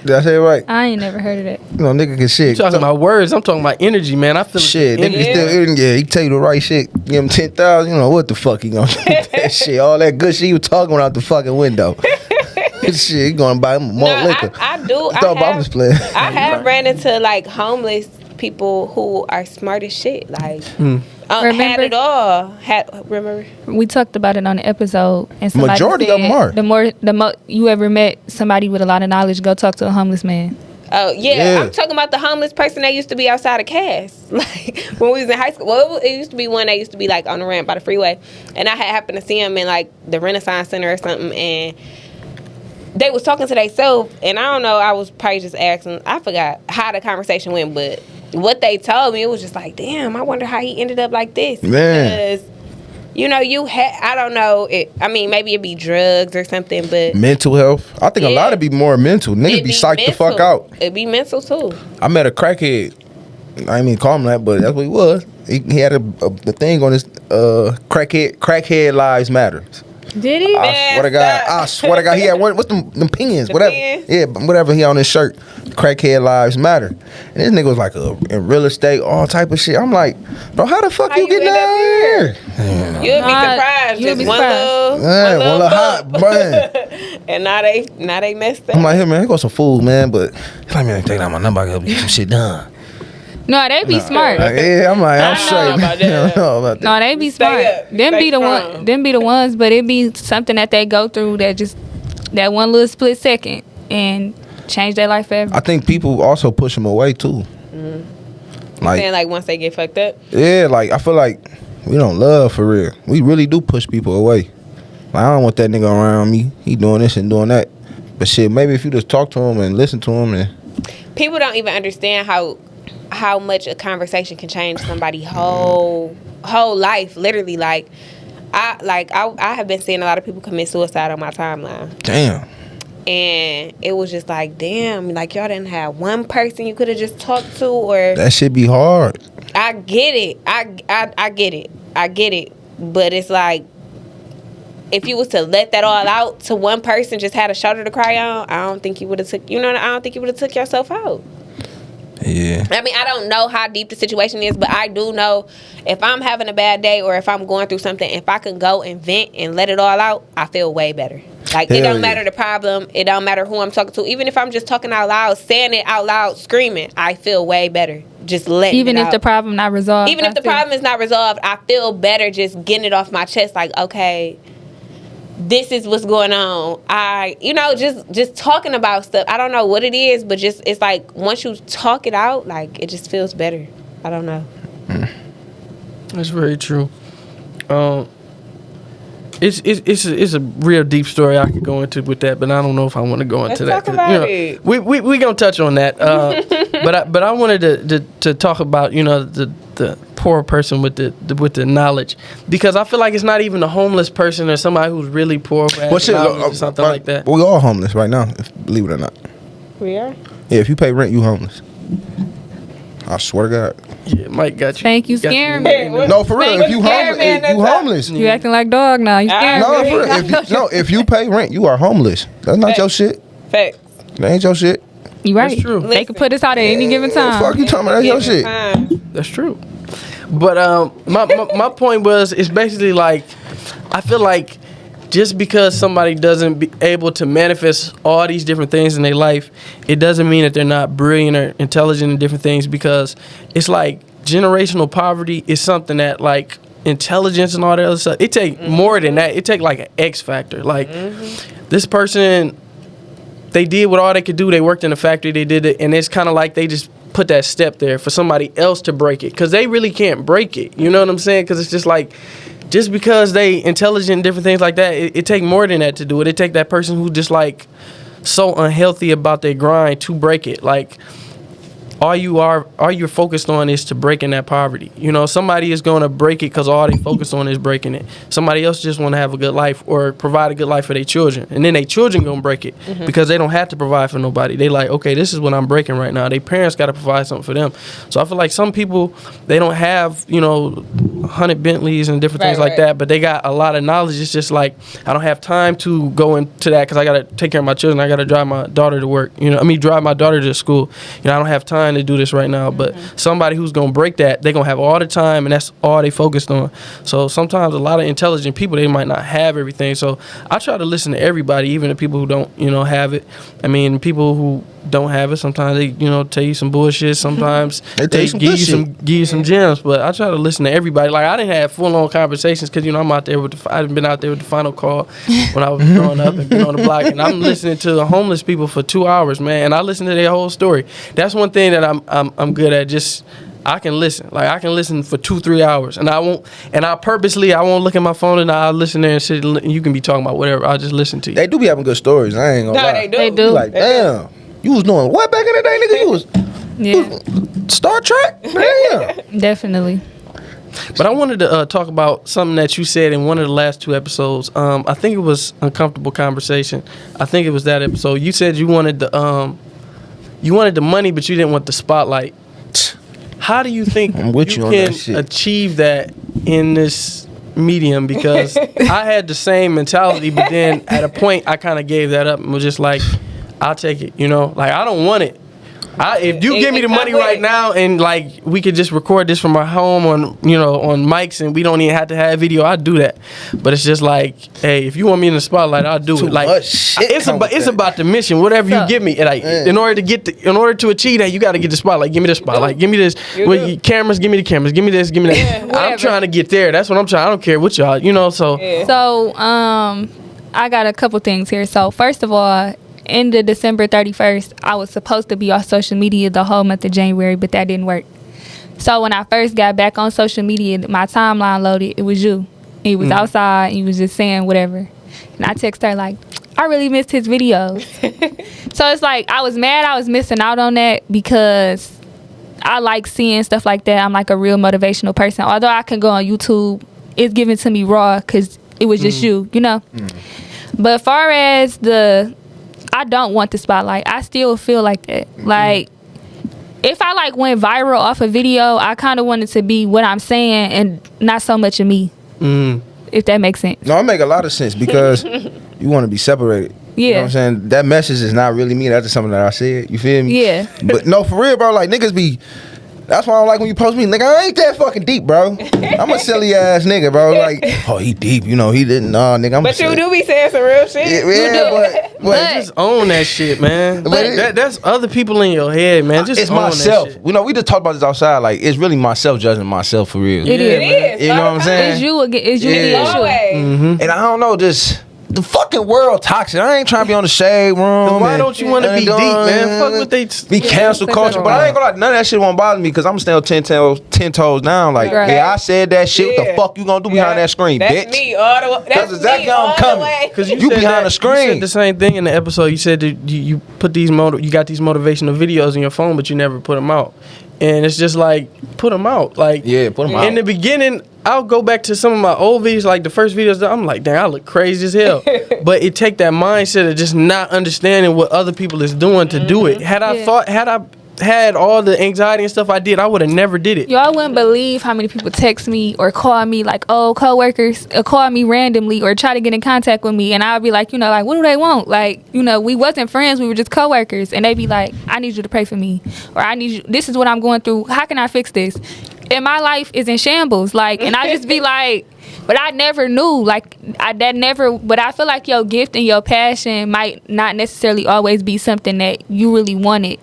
Did I say it right? I ain't never heard of that. You know, nigga can shit. You talking about words? I'm talking about energy, man. I feel Shit, like nigga still, yeah, he tell you the right shit. Give him 10,000. You know what the fuck he gonna do with that shit? All that good shit you talking out the fucking window. Shit, he gonna buy him more liquor. I do. I thought I was playing. I have ran into like homeless people who are smart as shit. Like, had Remember- it all. Remember? We talked about it on the episode, and somebody Majority said of 'em are. the more you ever met somebody with a lot of knowledge, go talk to a homeless man. Oh yeah, Yeah. I'm talking about the homeless person that used to be outside of Cass, like when we was in high school. Well, it used to be one that used to be like on the ramp by the freeway, and I had happened to see him in like the Renaissance Center or something, and they was talking to themselves, and I don't know, I was probably just asking, I forgot how the conversation went, but what they told me, it was just like, damn, I wonder how he ended up like this. Man. Because, you know, I don't know, I mean, maybe it'd be drugs or something, but Mental health. I think a lot of be more mental. Niggas it'd be psyched the fuck mental. out. It'd be mental too. I met a crackhead I didn't mean to call him that, but that's what he was. He had the thing on his crackhead lives matter. Did he? I swear to God, he had what's them pinions, whatever. pins? Yeah, whatever he on his shirt. Crackhead lives matter. And this nigga was like in real estate, all type of shit. I'm like, bro, how the fuck How you you get end up down here? You'll be Nah, surprised. you'll Just be one surprised. Man, one little hot, man. and now they messed up. I'm like, hey man, here goes some food, man. But he's like, man, take out my number, I gotta get some shit done. No, they be smart. Like, yeah, I'm like, I'm I straight. know about that. I don't know about that. No, they be Stay smart. up. Them Stay be the strong. one. Them be the ones, but it be something that they go through that just that one little split second and change their life forever. I think people also push them away too. Like, Saying like once they get fucked up. yeah, like I feel like we don't love for real. We really do push people away. Like, I don't want that nigga around me. He doing this and doing that. But shit, maybe if you just talk to him and listen to him, and People don't even understand how much a conversation can change somebody's whole life. Literally, like I have been seeing a lot of people commit suicide on my timeline. damn. And it was just like, damn, like y'all didn't have one person you could have just talked to, or That shit be hard. I get it. I get it. I get it. But it's like, if you was to let that all out to one person, just had a shoulder to cry on, I don't think you would have took. I don't think you would have took yourself out. Yeah. I mean, I don't know how deep the situation is, but I do know if I'm having a bad day or if I'm going through something, if I can go and vent and let it all out, I feel way better. Like, it Hell don't yeah. matter the problem. It don't matter who I'm talking to. Even if I'm just talking out loud, saying it out loud, screaming, I feel way better. Just letting Even it if out. the problem not resolved. Even if the problem is not resolved, I feel better just getting it off my chest. Like, okay, this is what's going on. Just talking about stuff. I don't know what it is, but just it's like once you talk it out, like it just feels better. I don't know. That's very true. It's a real deep story I could go into with that, but I don't know if I want to go into Let's that. talk about it. We gonna touch on that. But I wanted to talk about the poor person with the knowledge, because I feel like it's not even a homeless person or somebody who's really poor who has Well, shit, knowledge or something like that. We all homeless right now, believe it or not. We are. Yeah, if you pay rent, you homeless. I swear to God. Yeah, Mike got you. Thank you, Got scaring Hey, me. what- No, for real. If you Scary homeless, man, if you that's homeless. You acting like dog now. You scaring No, me. for real. If you pay rent, you are homeless. That's not Hey. your shit. Facts. That ain't your shit. You right. That's true. They can put us out at any given time. Fuck you talking about? That's your shit. Fine. That's true. But my point was, it's basically like, I feel like just because somebody doesn't be able to manifest all these different things in their life, it doesn't mean that they're not brilliant or intelligent in different things, because it's like generational poverty is something that, like, intelligence and all that other stuff, it take more than that. It take like an X factor. Like, this person, they did what all they could do. They worked in a factory, they did it, and it's kind of like they just put that step there for somebody else to break it, because they really can't break it. You know what I'm saying? Because it's just like, just because they intelligent and different things like that, it take more than that to do it. It take that person who just like so unhealthy about their grind to break it. Like, all you're focused on is to breaking that poverty. You know, somebody is going to break it because all they focus on is breaking it. Somebody else just want to have a good life or provide a good life for their children, and then their children going to break it because they don't have to provide for nobody. They like, okay, this is what I'm breaking right now. Their parents got to provide something for them. So I feel like some people, they don't have 100 Bentleys and different things like Right. that, but they got a lot of knowledge. It's just like, I don't have time to go into that because I got to take care of my children. I got to drive my daughter to work. Drive my daughter to school. I don't have time to do this right now. But somebody who's gonna break that, they're gonna have all the time, and that's all they focused on. So sometimes a lot of intelligent people, they might not have everything. So I try to listen to everybody, even the people who don't have it. I mean, people who don't have it, sometimes they tell you some bullshit. Sometimes They tell you some good shit. give you some gems. But I try to listen to everybody. Like, I didn't have full on conversations because I'm out there with I've been out there with the Final Call when I was growing up and been on the block, and I'm listening to the homeless people for 2 hours, man, and I listen to their whole story. That's one thing that I'm good at. Just, I can listen. Like, I can listen for 2-3 hours, and I won't look at my phone, and I'll listen there and sit. And you can be talking about whatever. I'll just listen to you. They do be having good stories. I ain't gonna No, lie. they do. They do. You like, damn, you was doing what back in the day, nigga? You was Yeah, Star Trek. Damn. definitely. But I wanted to talk about something that you said in one of the last 2 episodes. I think it was Uncomfortable Conversation. I think it was that episode. You said you wanted the money, but you didn't want the spotlight. How do you think I'm with you on can that shit. achieve that in this medium? Because I had the same mentality, but then at a point I kind of gave that up and was just like, I'll take it. You know, like I don't want it. If you give me the money right now and like we could just record this from our home on on mics and we don't even have to have video, I'd do that. But it's just like, hey, if you want me in the spotlight, I'll do Too it. Like much shit it's about the mission. Whatever you give me, like in order to achieve that, you got to get the spotlight. Give me the spotlight. Give me this. Cameras. Give me the cameras. Give me this. Give me that. I'm trying to get there. That's what I'm trying. I don't care what y'all. So. Yeah. So I got a couple things here. So first of all, in the December 31st, I was supposed to be on social media the whole month of January, but that didn't work. So when I first got back on social media, my timeline loaded. It was you. He was outside. He was just saying whatever. And I text her like, I really missed his videos. So it's like I was mad I was missing out on that because I like seeing stuff like that. I'm like a real motivational person. Although I can go on YouTube, it's given to me raw because it was just you. But as far as I don't want the spotlight. I still feel like that. Like, if I like went viral off a video, I kind of want it to be what I'm saying and not so much of me. If that makes sense. No, it make a lot of sense because you want to be separated. Yeah. You know what I'm saying? That message is not really me. That's just something that I said. You feel me? Yeah. But no, for real, bro. Like, niggas be... That's why I don't like when you post me. Nigga, I ain't that fucking deep, bro. I'm a silly ass nigga, bro. Like, oh, he deep. He didn't. Nah, nigga, But you do be saying some real shit. Yeah, but just own that shit, man. That's other people in your head, man. Just it's own myself. That shit. We just talked about this outside. Like, it's really myself judging myself for real. It is. You know what I'm saying? It's you again. It's you against you. Always. And I don't know, just the fucking world toxic. I ain't trying to be on the shade room. Why don't you want to be deep, man? Fuck what they be cancel culture. But I ain't gonna lie, none of that shit won't bother me because I'm still 10 toes down. Like, yeah, I said that shit. What the fuck you gonna do behind that screen, that's bitch? Me all the way. That's exactly how I'm coming. Because you behind the screen. You said the same thing in the episode. You said that you put these you got these motivational videos in your phone, but you never put them out. And it's just like, put them out. Like, yeah, put them out. In the beginning, I'll go back to some of my old videos, like the first videos. I'm like, dang, I look crazy as hell. But it take that mindset of just not understanding what other people is doing to do it. Had I had all the anxiety and stuff I did, I would have never did it. Y'all wouldn't believe how many people text me or call me like, oh, coworkers, or call me randomly or try to get in contact with me, and I'll be like, like, what do they want? Like, we wasn't friends, we were just coworkers, and they'd be like, I need you to pray for me, or I need you. This is what I'm going through. How can I fix this? And my life is in shambles, like, and I just be like. But I never knew, like, but I feel like your gift and your passion might not necessarily always be something that you really wanted.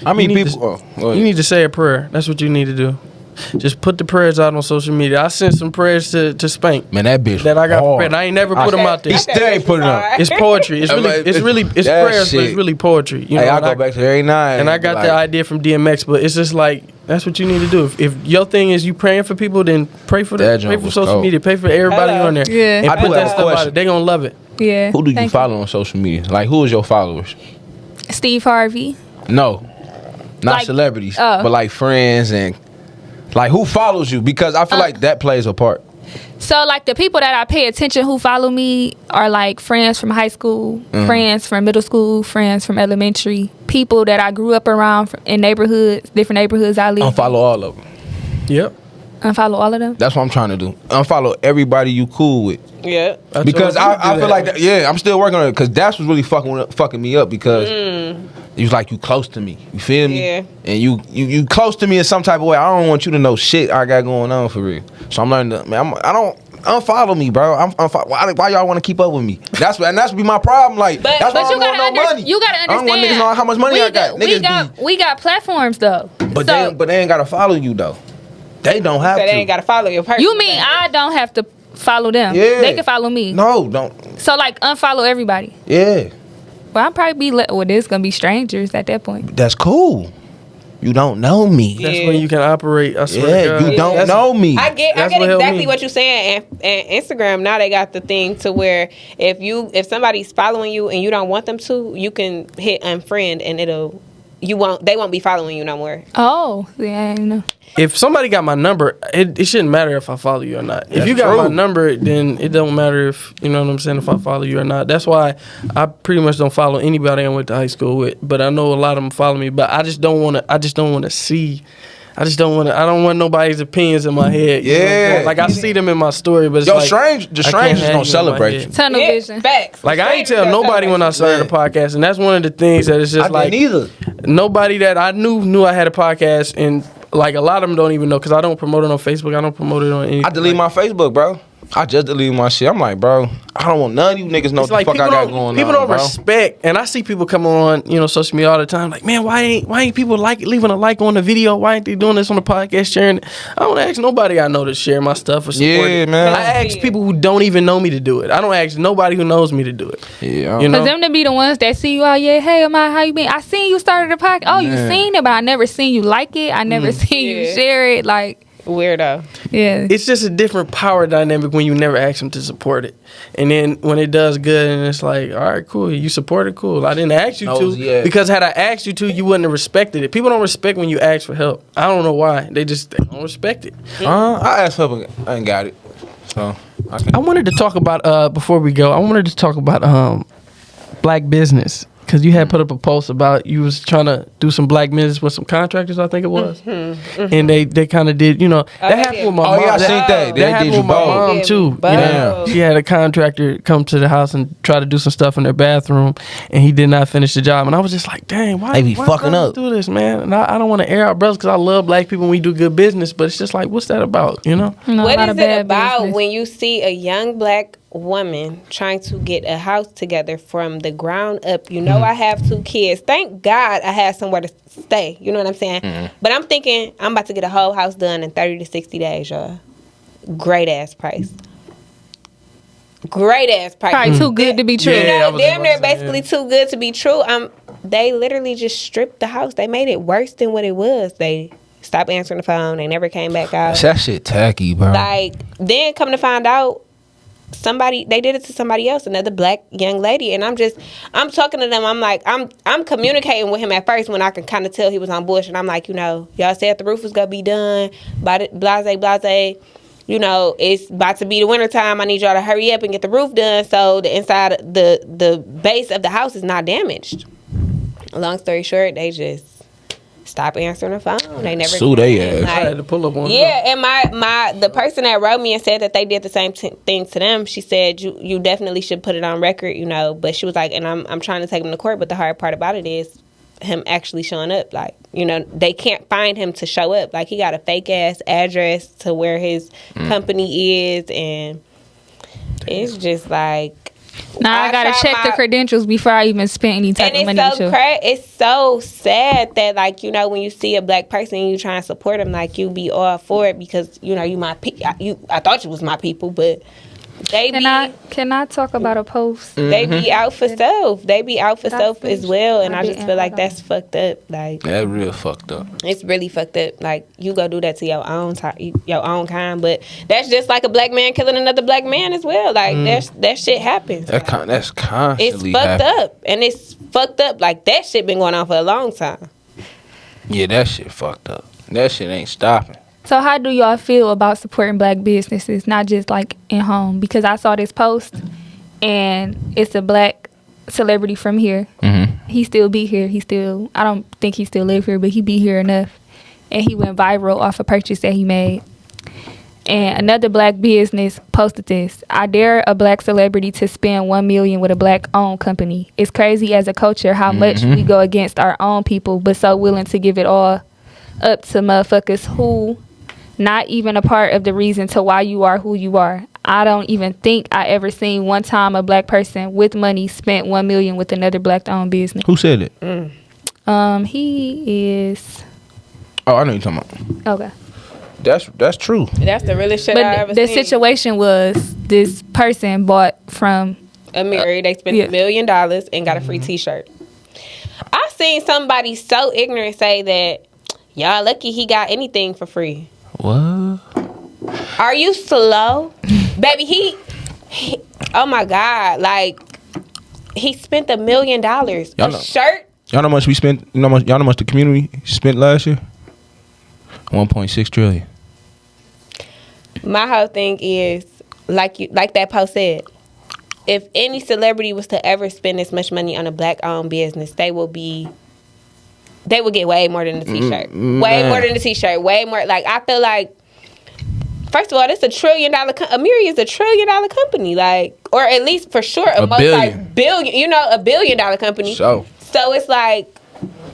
I mean, you need to say a prayer. That's what you need to do. Just put the prayers out on social media. I sent some prayers to Spank. Man, that bitch that I got prepared. I ain't never put them out there. He still ain't put it up. It's poetry. It's prayers, but it's really poetry. You know, I go back to every night. And I got the idea from DMX, but it's just like, that's what you need to do. If your thing is you praying for people, then pray for social media. Pray for everybody on there. Yeah. And put that stuff out there. They gonna love it. Yeah. Who do you follow on social media? Like, who is your followers? Steve Harvey. No. Not celebrities, but like friends and like who follows you, because I feel like that plays a part. So like the people that I pay attention who follow me are like friends from high school, friends from middle school, friends from elementary, people that I grew up around in neighborhoods, different neighborhoods I live. Unfollow all of them. Yep. Unfollow all of them. That's what I'm trying to do. Unfollow everybody you cool with. Yeah. Because I feel like I'm still working on it, because that's what's really fucking me up, because it was like, you close to me. You feel me? Yeah. And you close to me in some type of way. I don't want you to know shit I got going on for real. So I'm learning to, man, I don't unfollow me, bro. Why y'all want to keep up with me? That's be my problem. Like, that's why I don't want no money. You gotta understand. I don't want niggas know how much money I got. We got platforms though. But they ain't gotta follow you though. They don't have to. They ain't gotta follow your person. You mean I don't have to follow them? Yeah. They can follow me. No, don't. So like unfollow everybody. Yeah. Well, I'll probably be there's gonna be strangers at that point. That's cool. You don't know me. That's when you can operate. I swear to God. You don't know me. I get exactly what you're saying. And Instagram now, they got the thing to where if somebody's following you and you don't want them to, you can hit unfriend and they won't be following you no more. Oh, yeah, I know. If somebody got my number, it shouldn't matter if I follow you or not. If you got my number, then it don't matter if, you know what I'm saying, if I follow you or not. That's why I pretty much don't follow anybody I went to high school with. But I know a lot of them follow me. But I just don't want to see. I just don't want to. I don't want nobody's opinions in my head. You know what I'm saying? Like I see them in my story, but it's Yo, like, the strangers don't celebrate you. Tunnel vision. Facts. Like I ain't tell nobody when I started the podcast, and that's one of the things that it's just I like didn't either. nobody that I knew I had a podcast, and like a lot of them don't even know because I don't promote it on Facebook. I don't promote it on anything. I delete my Facebook, bro. I just deleted my shit. I'm like, bro, I don't want none of you niggas know what It's the like fuck I people got don't going people on, don't bro. respect, and I see people come on social media all the time. Like, man, why ain't people leaving a like on the video? Why ain't they doing this on the podcast sharing? It? I don't ask nobody I know to share my stuff or support Yeah, it. man. I ask people who don't even know me to do it. I don't ask nobody who knows me to do it. Yeah. You know? Cause them to be the ones that see you out, yeah, hey, Amaya, how you been? I seen you started a podcast. Oh, you seen it, but I never seen you like it. I never seen you Yeah. share it. Like, Weirdo. yeah. It's just a different power dynamic when you never ask them to support it, and then when it does good, and it's like, all right, cool, you support it, cool. I didn't ask you to because had I asked you to, you wouldn't have respected it. People don't respect when you ask for help. I don't know why. They don't respect it. I asked help, I ain't got it. So I wanted to talk about before we go. I wanted to talk about black business. Because you had put up a post about you was trying to do some black business with some contractors, I think it was. And they kind of did, that happened with my mom. yeah, I seen that. They happened did you with my both. mom, too. Damn. She had a contractor come to the house and try to do some stuff in their bathroom, and he did not finish the job. And I was just like, dang, why They be why fucking brothers up. do this, man? And I don't want to air our brothers because I love black people and we do good business, but it's just like, what's that about, You know, a What lot is of it bad about business. when you see a young black woman trying to get a house together from the ground up? You know, I have 2 kids. Thank God I have somewhere to stay. You know what I'm saying? But I'm thinking I'm about to get a whole house done in 30 to 60 days, y'all. Great ass price. Great ass price. Probably too good to be true. You Yeah, I know, was damn about near to say, basically too good to be true. They literally just stripped the house. They made it worse than what it was. They stopped answering the phone. They never came back out. that shit tacky, bro. Like, then come to find out, they did it to somebody else, another black young lady, and I'm talking to them. I'm like, I'm communicating with him at first when I can kind of tell he was on bullshit. I'm like, y'all said the roof was gonna be done, blase. It's about to be the wintertime. I need y'all to hurry up and get the roof done so the inside, the base of the house is not damaged. Long story short, they just stopped answering the phone. They never Sue they came. ass. I had to pull up on them. Yeah, and the person that wrote me and said that they did the same thing to them, she said you definitely should put it on record, but she was like, and I'm trying to take him to court, but the hard part about it is him actually showing up. Like, they can't find him to show up. Like, he got a fake ass address to where his company is, and it's just like, Now I gotta check the credentials before I even spend any type of and money. it's so sad that, like, when you see a black person and you try and support them, like, you be all for it because you my I thought you was my people, but they Can I talk about a post? they be out for self. They be out for Did I self finish? as well, and I I just didn't. feel like Hold on. that's fucked up. Like, That real fucked up. it's really fucked up. Like, you go do that to your own kind, but that's just like a black man killing another black man as well. Like, that shit happens. That's constantly It's fucked happening. up, and it's fucked up. Like, that shit been going on for a long time. Yeah, that shit fucked up. That shit ain't stopping. So how do y'all feel about supporting black businesses, not just like in home? Because I saw this post, and it's a black celebrity from here. He still be here. I don't think he still live here, but he be here enough. And he went viral off a purchase that he made. And another black business posted this: I dare a black celebrity to spend $1 million with a black-owned company. It's crazy as a culture how much we go against our own people, but so willing to give it all up to motherfuckers who not even a part of the reason to why you are who you are. I don't even think I ever seen one time a black person with money spent $1 million with another black-owned business. Who said it? He is Oh, I know you're talking about. okay. That's true. That's the realest shit I But ever the seen. situation was this person bought from Amiri, they spent yeah. $1 million and got a free T-shirt. I seen somebody so ignorant say that y'all lucky he got anything for free. What? Are you slow, baby? He oh my God! Like, he spent $1 million. Y'all A know- shirt. Y'all know how much we spent? Y'all know how much the community spent last year? 1.6 trillion. My whole thing is like that post said. If any celebrity was to ever spend this much money on a black-owned business, they will be they would get way more than the t-shirt. Way man. more than the t-shirt. Way more. Like, I feel like, first of all, this $1 trillion. Amiri is $1 trillion company, like, or at least for sure a billion. billion. You know, $1 billion company. So it's like,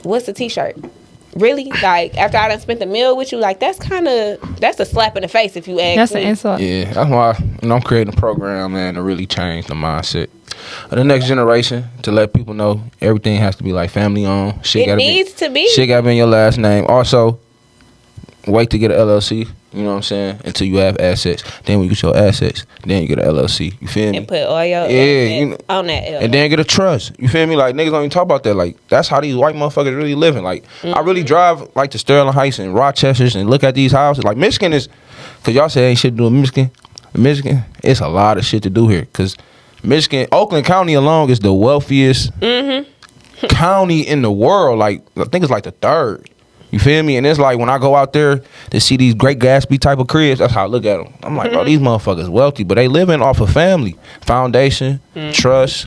what's a t-shirt? Really? Like, after I done spent the meal with you, like, that's a slap in the face if you ask That's me. an insult. yeah, that's why I'm creating a program, man, to really change the mindset of the next generation, to let people know everything has to be like family owned. Shit It needs to be. Shit gotta be in your last name. Also, wait to get an LLC. You know what I'm saying? Until you have assets. Then when you get your assets, then you get an LLC. You feel me? And put all your you know, on that L. and then get a trust. You feel me? Like, niggas don't even talk about that. Like, that's how these white motherfuckers really living. Like, I really drive like to Sterling Heights and Rochester's and look at these houses. Like, Michigan is, cause y'all say ain't shit to do in Michigan. Michigan, it's a lot of shit to do here. Cause Michigan, Oakland County alone is the wealthiest county in the world. Like, I think it's like the third. You feel me? And it's like when I go out there to see these Great Gatsby type of cribs, that's how I look at them. I'm like, bro, these motherfuckers wealthy, but they living off of family, foundation, trust,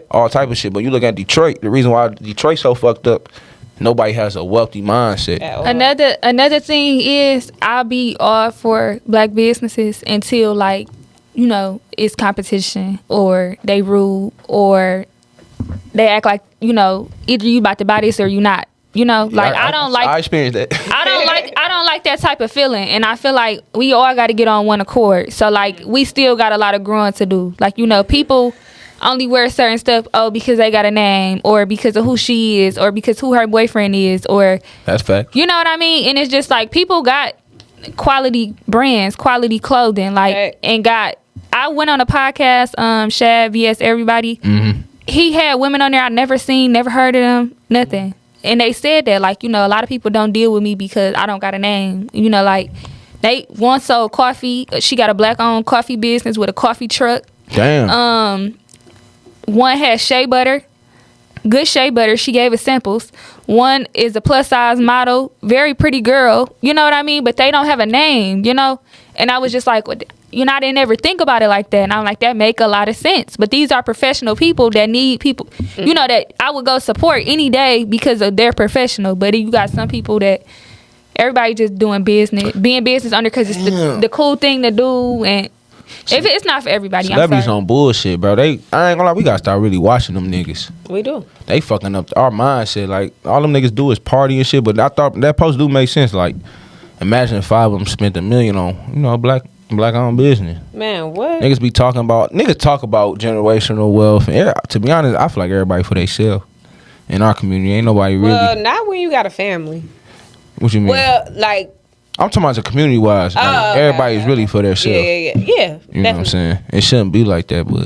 all type of shit. But you look at Detroit, the reason why Detroit so fucked up, nobody has a wealthy mindset. Another thing is, I'll be all for black businesses until, like, you know, it's competition or they rule or they act like, you know, either you about to buy this or you not. You know, like, I experienced that. I don't like that type of feeling, and I feel like we all got to get on one accord. So, like, we still got a lot of growing to do. Like, you know, people only wear certain stuff because they got a name, or because of who she is, or because who her boyfriend is, or That's fact. you know what I mean. And it's just like, people got quality brands, quality clothing, like, Right. and got. I went on a podcast, Shad vs Everybody. He had women on there I never seen, never heard of them, nothing. And they said that, like, you know, a lot of people don't deal with me because I don't got a name. You know, like, one sold coffee. She got a black-owned coffee business with a coffee truck. Damn. One has shea butter. Good shea butter. She gave us samples. One is a plus-size model. Very pretty girl. You know what I mean? But they don't have a name, you know? And I was just like, you know, I didn't ever think about it like that. And I'm like, that make a lot of sense. But these are professional people that need people, you know, that I would go support any day because of they're professional. But you got some people that everybody just doing being business under because it's the cool thing to do. And if it's not for everybody, I'm Celebrities sorry. on bullshit, bro. I ain't gonna lie, we gotta start really watching them niggas. We do. They fucking up our mindset. Like, all them niggas do is party and shit. But I thought that post do make sense. Like, imagine if 5 of them spent $1 million on, you know, black owned business. Man, what? Niggas talk about generational wealth. And to be honest, I feel like everybody for themselves in our community. Ain't nobody really. Well, not when you got a family. What you mean? Well, like, I'm talking about the community wise. Like, everybody's really for themselves. yeah. You know what I'm saying? It shouldn't be like that, but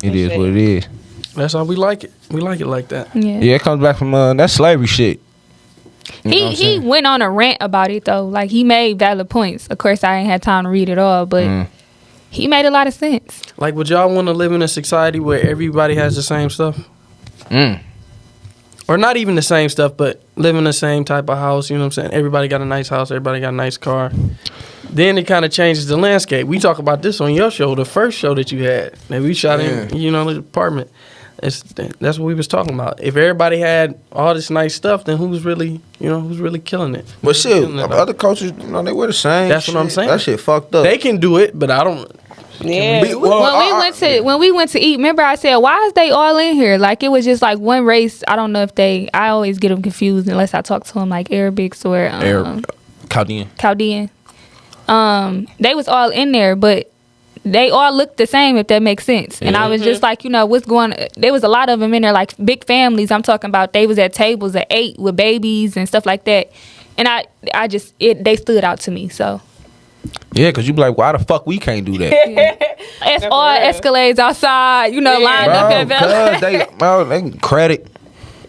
it is what it is. That's how we like it. We like it like that. Yeah, it comes back from that slavery shit. You know what I'm He saying? went on a rant about it though. Like, he made valid points. Of course, I ain't had time to read it all, but he made a lot of sense. Like, would y'all want to live in a society where everybody has the same stuff? Or not even the same stuff, but live in the same type of house, you know what I'm saying? Everybody got a nice house, everybody got a nice car. Then it kind of changes the landscape. We talk about this on your show, the first show that you had. That we shot in, you know, the apartment. That's what we was talking about. If everybody had all this nice stuff, then who's really killing it? But shit, Killing it, other cultures, you know, they wear the same. That's what I'm shit. saying. That shit fucked up. They can do it, but I don't. Yeah. When we went to eat, remember I said, why is they all in here? Like, it was just like one race. I don't know if I always get them confused unless I talk to them like Arabics or Chaldean. They was all in there, but they all looked the same, if that makes sense. And I was just like, you know, what's going on? There was a lot of them in there, like big families. I'm talking about they was at tables at 8 with babies and stuff like that. And they stood out to me, so. Yeah, because you be like, why the fuck we can't do that? It's all Escalades outside, you know, lined up at Bro, they credit.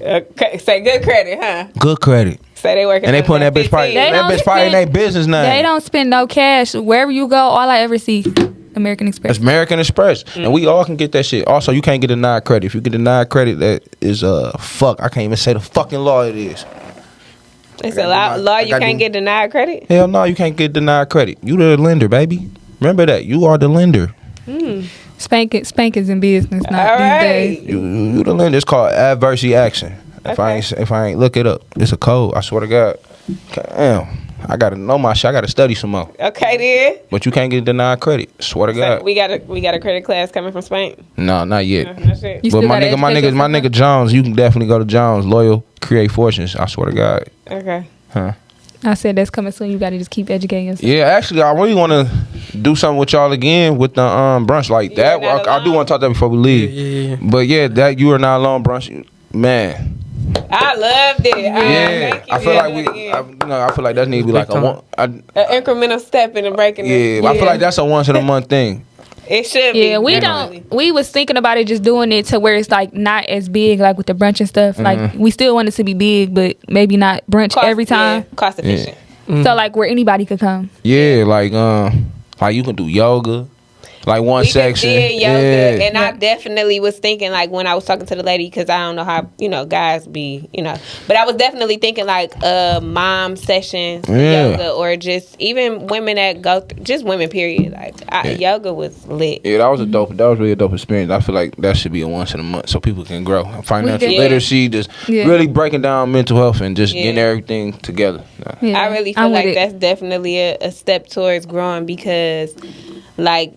Okay, say good credit, huh? Good credit. Say they working. And they putting that bitch probably in their business name. They don't spend no cash. Wherever you go, all I ever see, American Express. It's American Express. And we all can get that shit. Also, you can't get denied credit. If you get denied credit, that is fuck. I can't even say the fucking law it is. It's a law you can't get denied credit? Hell no, you can't get denied credit. You the lender, baby. Remember that. You are the lender. Spankings in business, not All these right. days. You the lender. It's called adversity action. If I ain't look it up, it's a code. I swear to God. Damn. I gotta know my shit. I gotta study some more. Okay, then. But you can't get denied credit. Swear to God. So we got a credit class coming from Spain. No, not yet. No shit. You But still my gotta educate yourself. nigga Jones, you can definitely go to Jones. Loyal, create fortunes. I swear to God. Okay. Huh? I said that's coming soon. You got to just keep educating yourself. Yeah, actually, I really want to do something with y'all again with the brunch like You're that. not I do want to talk that before we leave. Yeah. But yeah, that you are not alone brunch, man. I loved it. Yeah, I feel like I feel like that need to be like an incremental step in the breaking. Yeah, I feel like that's a once in a month thing. It should be. Yeah, we was thinking about it, just doing it to where it's like not as big, like with the brunch and stuff. Like we still want it to be big, but maybe not brunch every time. Yeah, cost efficient. So like where anybody could come. Yeah, like you can do yoga, like one We section. just did yoga, Yeah. and I definitely was thinking like when I was talking to the lady, because I don't know how guys be, but I was definitely thinking like mom sessions, yoga, or just even women that go just women. Period. Like yoga was lit. Yeah, that was really a dope experience. I feel like that should be a once in a month so people can grow. Financial did. literacy, just really breaking down mental health and just getting everything together. Yeah, I really feel I'm with like it. that's definitely a step towards growing, because like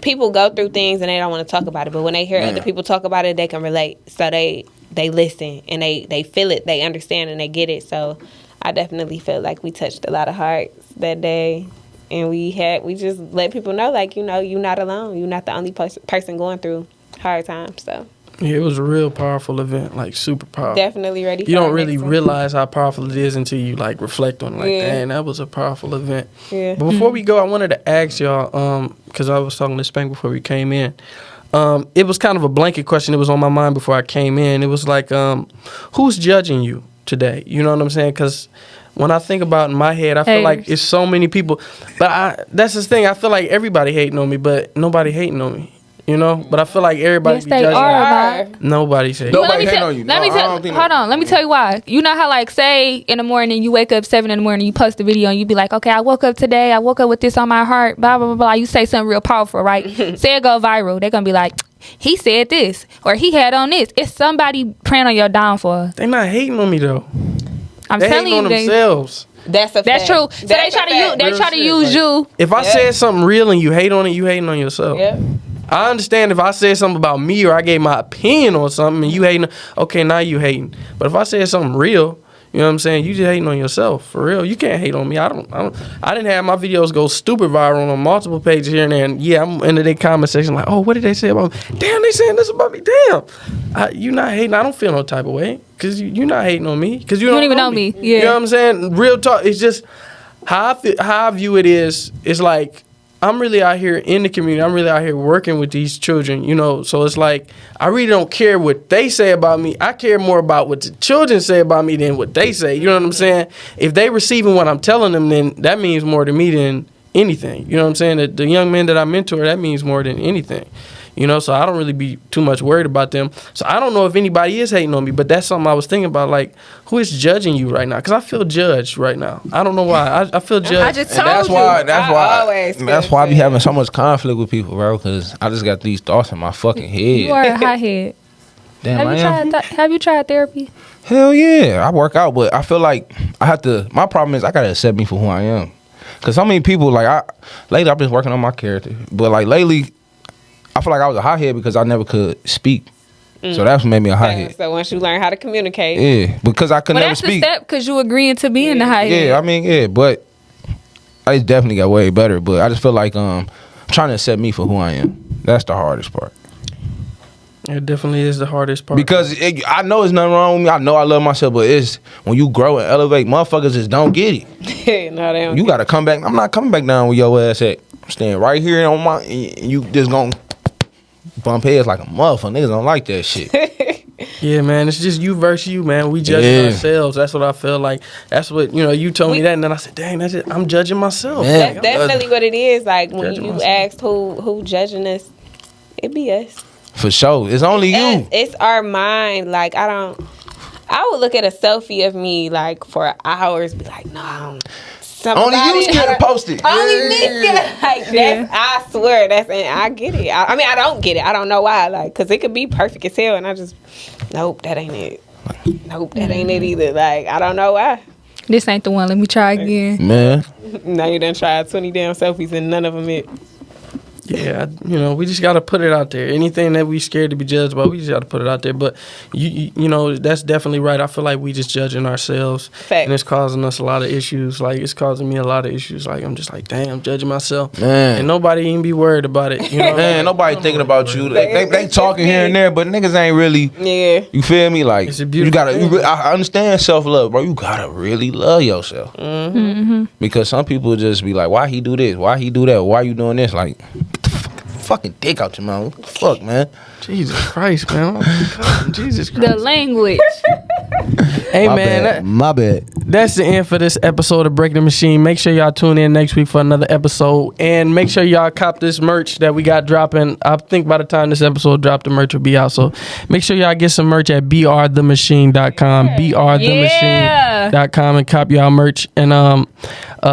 people go through things and they don't want to talk about it, but when they hear other people talk about it, they can relate. So they listen and they feel it, they understand and they get it. So I definitely feel like we touched a lot of hearts that day, and we just let people know like you're not alone. You're not the only person going through hard times. So Yeah, it was a real powerful event, like super powerful. definitely ready. You for don't our really next one. realize how powerful it is until you like reflect on it. Like, Yeah. dang, that was a powerful event. Yeah. But before we go, I wanted to ask y'all, because I was talking to Spank before we came in. It was kind of a blanket question. It was on my mind before I came in. It was like, who's judging you today? You know what I'm saying? Because when I think about it in my head, I feel like Haters. it's so many people. But that's the thing. I feel like everybody hating on me, but nobody hating on me. But I feel like everybody Yes, be they judging. are. Bob. Nobody's hating. Nobody Let me hating tell- on you. Let me No, I tell. don't think Hold on. Let me tell you why. You know how like say in the morning you wake up 7 in the morning, you post a video and you be like, okay, I woke up today. I woke up with this on my heart. Blah blah blah blah. You say something real powerful, right? Say it go viral. They're gonna be like, he said this or he had on this. It's somebody praying on your downfall. They not hating on me though. I'm They telling hating on you, themselves. That's a that's fact. true. So That's they a fact. try to Real use shit, you. If I said something real and you hate on it, you hating on yourself. Yep. I understand if I said something about me or I gave my opinion on something and you hating, okay, now you hating. But if I said something real, you know what I'm saying, you just hating on yourself. For real, you can't hate on me. I didn't have my videos go stupid viral on multiple pages here and there. And yeah, I'm into their comment section like, oh, what did they say about me? Damn, they saying this about me. Damn, you not hating. I don't feel no type of way because you not hating on me because you don't even know me. You Yeah. know what I'm saying? Real talk. It's just how I view it is like, I'm really out here in the community. I'm really out here working with these children, So it's like, I really don't care what they say about me. I care more about what the children say about me than what they say. You know what I'm saying? If they receiving what I'm telling them, then that means more to me than anything. You know what I'm saying? The young men that I mentor, that means more than anything. So I don't really be too much worried about them. So I don't know if anybody is hating on me, but that's something I was thinking about, like, who is judging you right now? Because I feel judged right now. I don't know why. I feel judged. I just And told that's why I be having so much conflict with people, bro. Because I just got these thoughts in my fucking head. You are a hothead. Damn, I am. Have you tried therapy? Hell yeah, I work out, but I feel like I have to. My problem is I gotta accept me for who I am. Cause so many people lately I've been working on my character, but like lately, I feel like I was a hothead because I never could speak. So that's what made me a hothead. So once you learn how to communicate, Yeah, because I could Well, never that's speak. the step because you agreeing to be in the hothead. Yeah, I mean, yeah, but I definitely got way better. But I just feel like trying to accept me for who I am. That's the hardest part. It definitely is the hardest part. Because I know there's nothing wrong with me. I know I love myself, but it's when you grow and elevate, motherfuckers just don't get it. no, they don't. You gotta come back. I'm not coming back down with your ass at. I'm staying right here on my. And you just gonna bump heads like a motherfucker. Niggas don't like that shit. Yeah, man, it's just you versus you, man. We judging Yeah. ourselves. That's what I feel like. That's what, you told me that, and then I said, dang, that's it. I'm judging myself. Man. That's definitely what it is. Like when Judging you myself. asked who judging us, it be us. For sure. It's only you. It's our mind. Like I would look at a selfie of me like for hours, be like, no. Only you scared to post it. Only me scared. Like that's. I swear that's. And I get it. I mean, I don't get it. I don't know why. Like, cause it could be perfect as hell, and I just, nope, that ain't it. Nope, that ain't it either. Like, I don't know why. This ain't the one. Let me try again. Man, Now you done tried 20 damn selfies and none of them it. Yeah, we just got to put it out there. Anything that we scared to be judged by, we just got to put it out there. But, you know, that's definitely right. I feel like we just judging ourselves. Fact. And it's causing us a lot of issues. Like, it's causing me a lot of issues. Like, I'm just like, damn, I'm judging myself. Man. And nobody even be worried about it. You know? man, nobody thinking about you. They talking here and there, but niggas ain't really. Yeah. You feel me? Like It's a you beautiful gotta. thing. I understand self love, bro. You gotta really love yourself. Because some people just be like, "Why he do this? Why he do that? Why you doing this?" Like, get the fucking dick out your mouth. What the fuck, man. Jesus Christ, man. Jesus Christ. The language. Hey, man. My bad. That's the end for this episode of Breaking the Machine. Make sure y'all tune in next week for another episode. And make sure y'all cop this merch that we got dropping. I think by the time this episode dropped, the merch will be out. So make sure y'all get some merch at brthemachine.com. brthemachine.com and cop y'all merch. And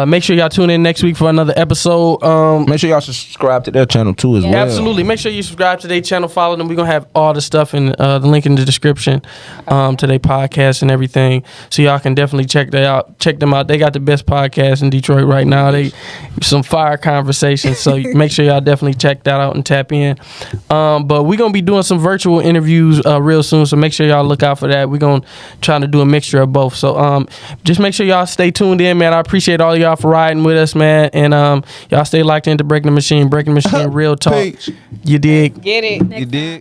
make sure y'all tune in next week for another episode. Make sure y'all subscribe to their channel too as well. Absolutely. Make sure you subscribe to their channel, follow them. We're going to have all the stuff in the link in the description to their podcast and everything. So y'all can definitely check them out. They got the best podcast in Detroit right now. They some fire conversations. So make sure y'all definitely check that out and tap in. But we're going to be doing some virtual interviews real soon. So make sure y'all look out for that. We're going to try to do a mixture of both. So just make sure y'all stay tuned in, man. I appreciate all y'all for riding with us, man. And y'all stay locked into Breaking the Machine. Breaking the Machine, real talk. Peace. You dig? Get it. You dig?